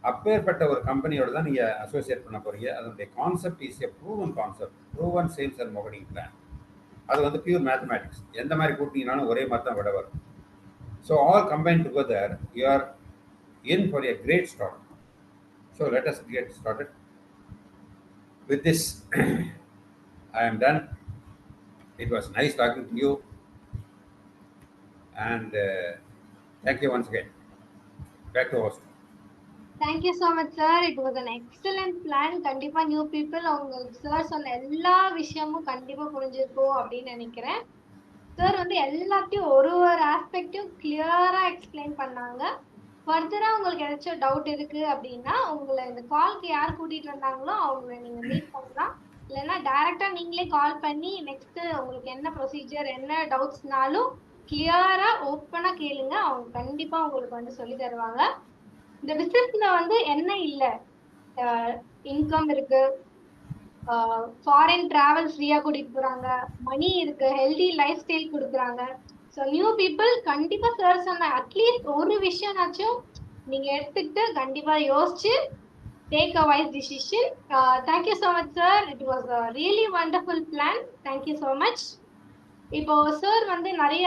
அப்பேற்பட்ட ஒரு கம்பெனியோட தான் நீங்கள் அசோசியேட் பண்ண போகிறீங்க. அதனுடைய concept is a proven concept, proven sales and marketing plan. அது வந்து பியூர் மேத்தமேட்டிக்ஸ். எந்த மாதிரி கூட்டிங்கனாலும் ஒரே மாதிரி தான் விட வரும். So all combine together you are in for a great start. So let us get started with this. I am done. It was nice talking to you and thank you once again. Back to host. Thank you so much sir. It was an excellent plan. கண்டிப்பா new people உங்களுக்கு sir சொன்ன எல்லா விஷயமும் கண்டிப்பா புரிஞ்சிருக்கும் அப்படின்னு நினைக்கிறேன். Sir வந்து எல்லாத்தையும் ஒரு ஆஸ்பெக்டையும் கிளியரா எக்ஸ்பிளைன் பண்ணாங்க. ஃபர்தரா உங்களுக்கு ஏதாச்சும் டவுட் இருக்கு அப்படின்னா உங்களை இந்த கால்க்கு யார் கூட்டிட்டு வந்தாங்களோ அவங்களை நீங்க மீட் பண்ணலாம். இல்லைன்னா டைரக்டா நீங்களே கால் பண்ணி நெக்ஸ்ட் உங்களுக்கு என்ன ப்ரொசீஜர் என்ன டவுட்ஸ்னாலும் கிளியரா ஓப்பனா கேளுங்க. அவங்க கண்டிப்பா உங்களுக்கு வந்து சொல்லி தருவாங்க. இந்த பிசினஸ்ல வந்து என்ன இல்ல, இன்கம் இருக்கு, ஃபாரின் டிராவல் ஃப்ரீயா கூட்டிட்டு போறாங்க, மணி இருக்கு, ஹெல்தி லைஃப் ஸ்டைல் கொடுக்குறாங்க. ஸோ நியூ பீப்புள் கண்டிப்பா சார் சொன்ன அட்லீஸ்ட் ஒரு விஷயம்னாச்சும் நீங்க எடுத்துக்கிட்டு கண்டிப்பா யோசிச்சு take a wise decision. Thank you so much sir. It was a really wonderful plan. Thank you so much. இப்போ சார் வந்து நிறைய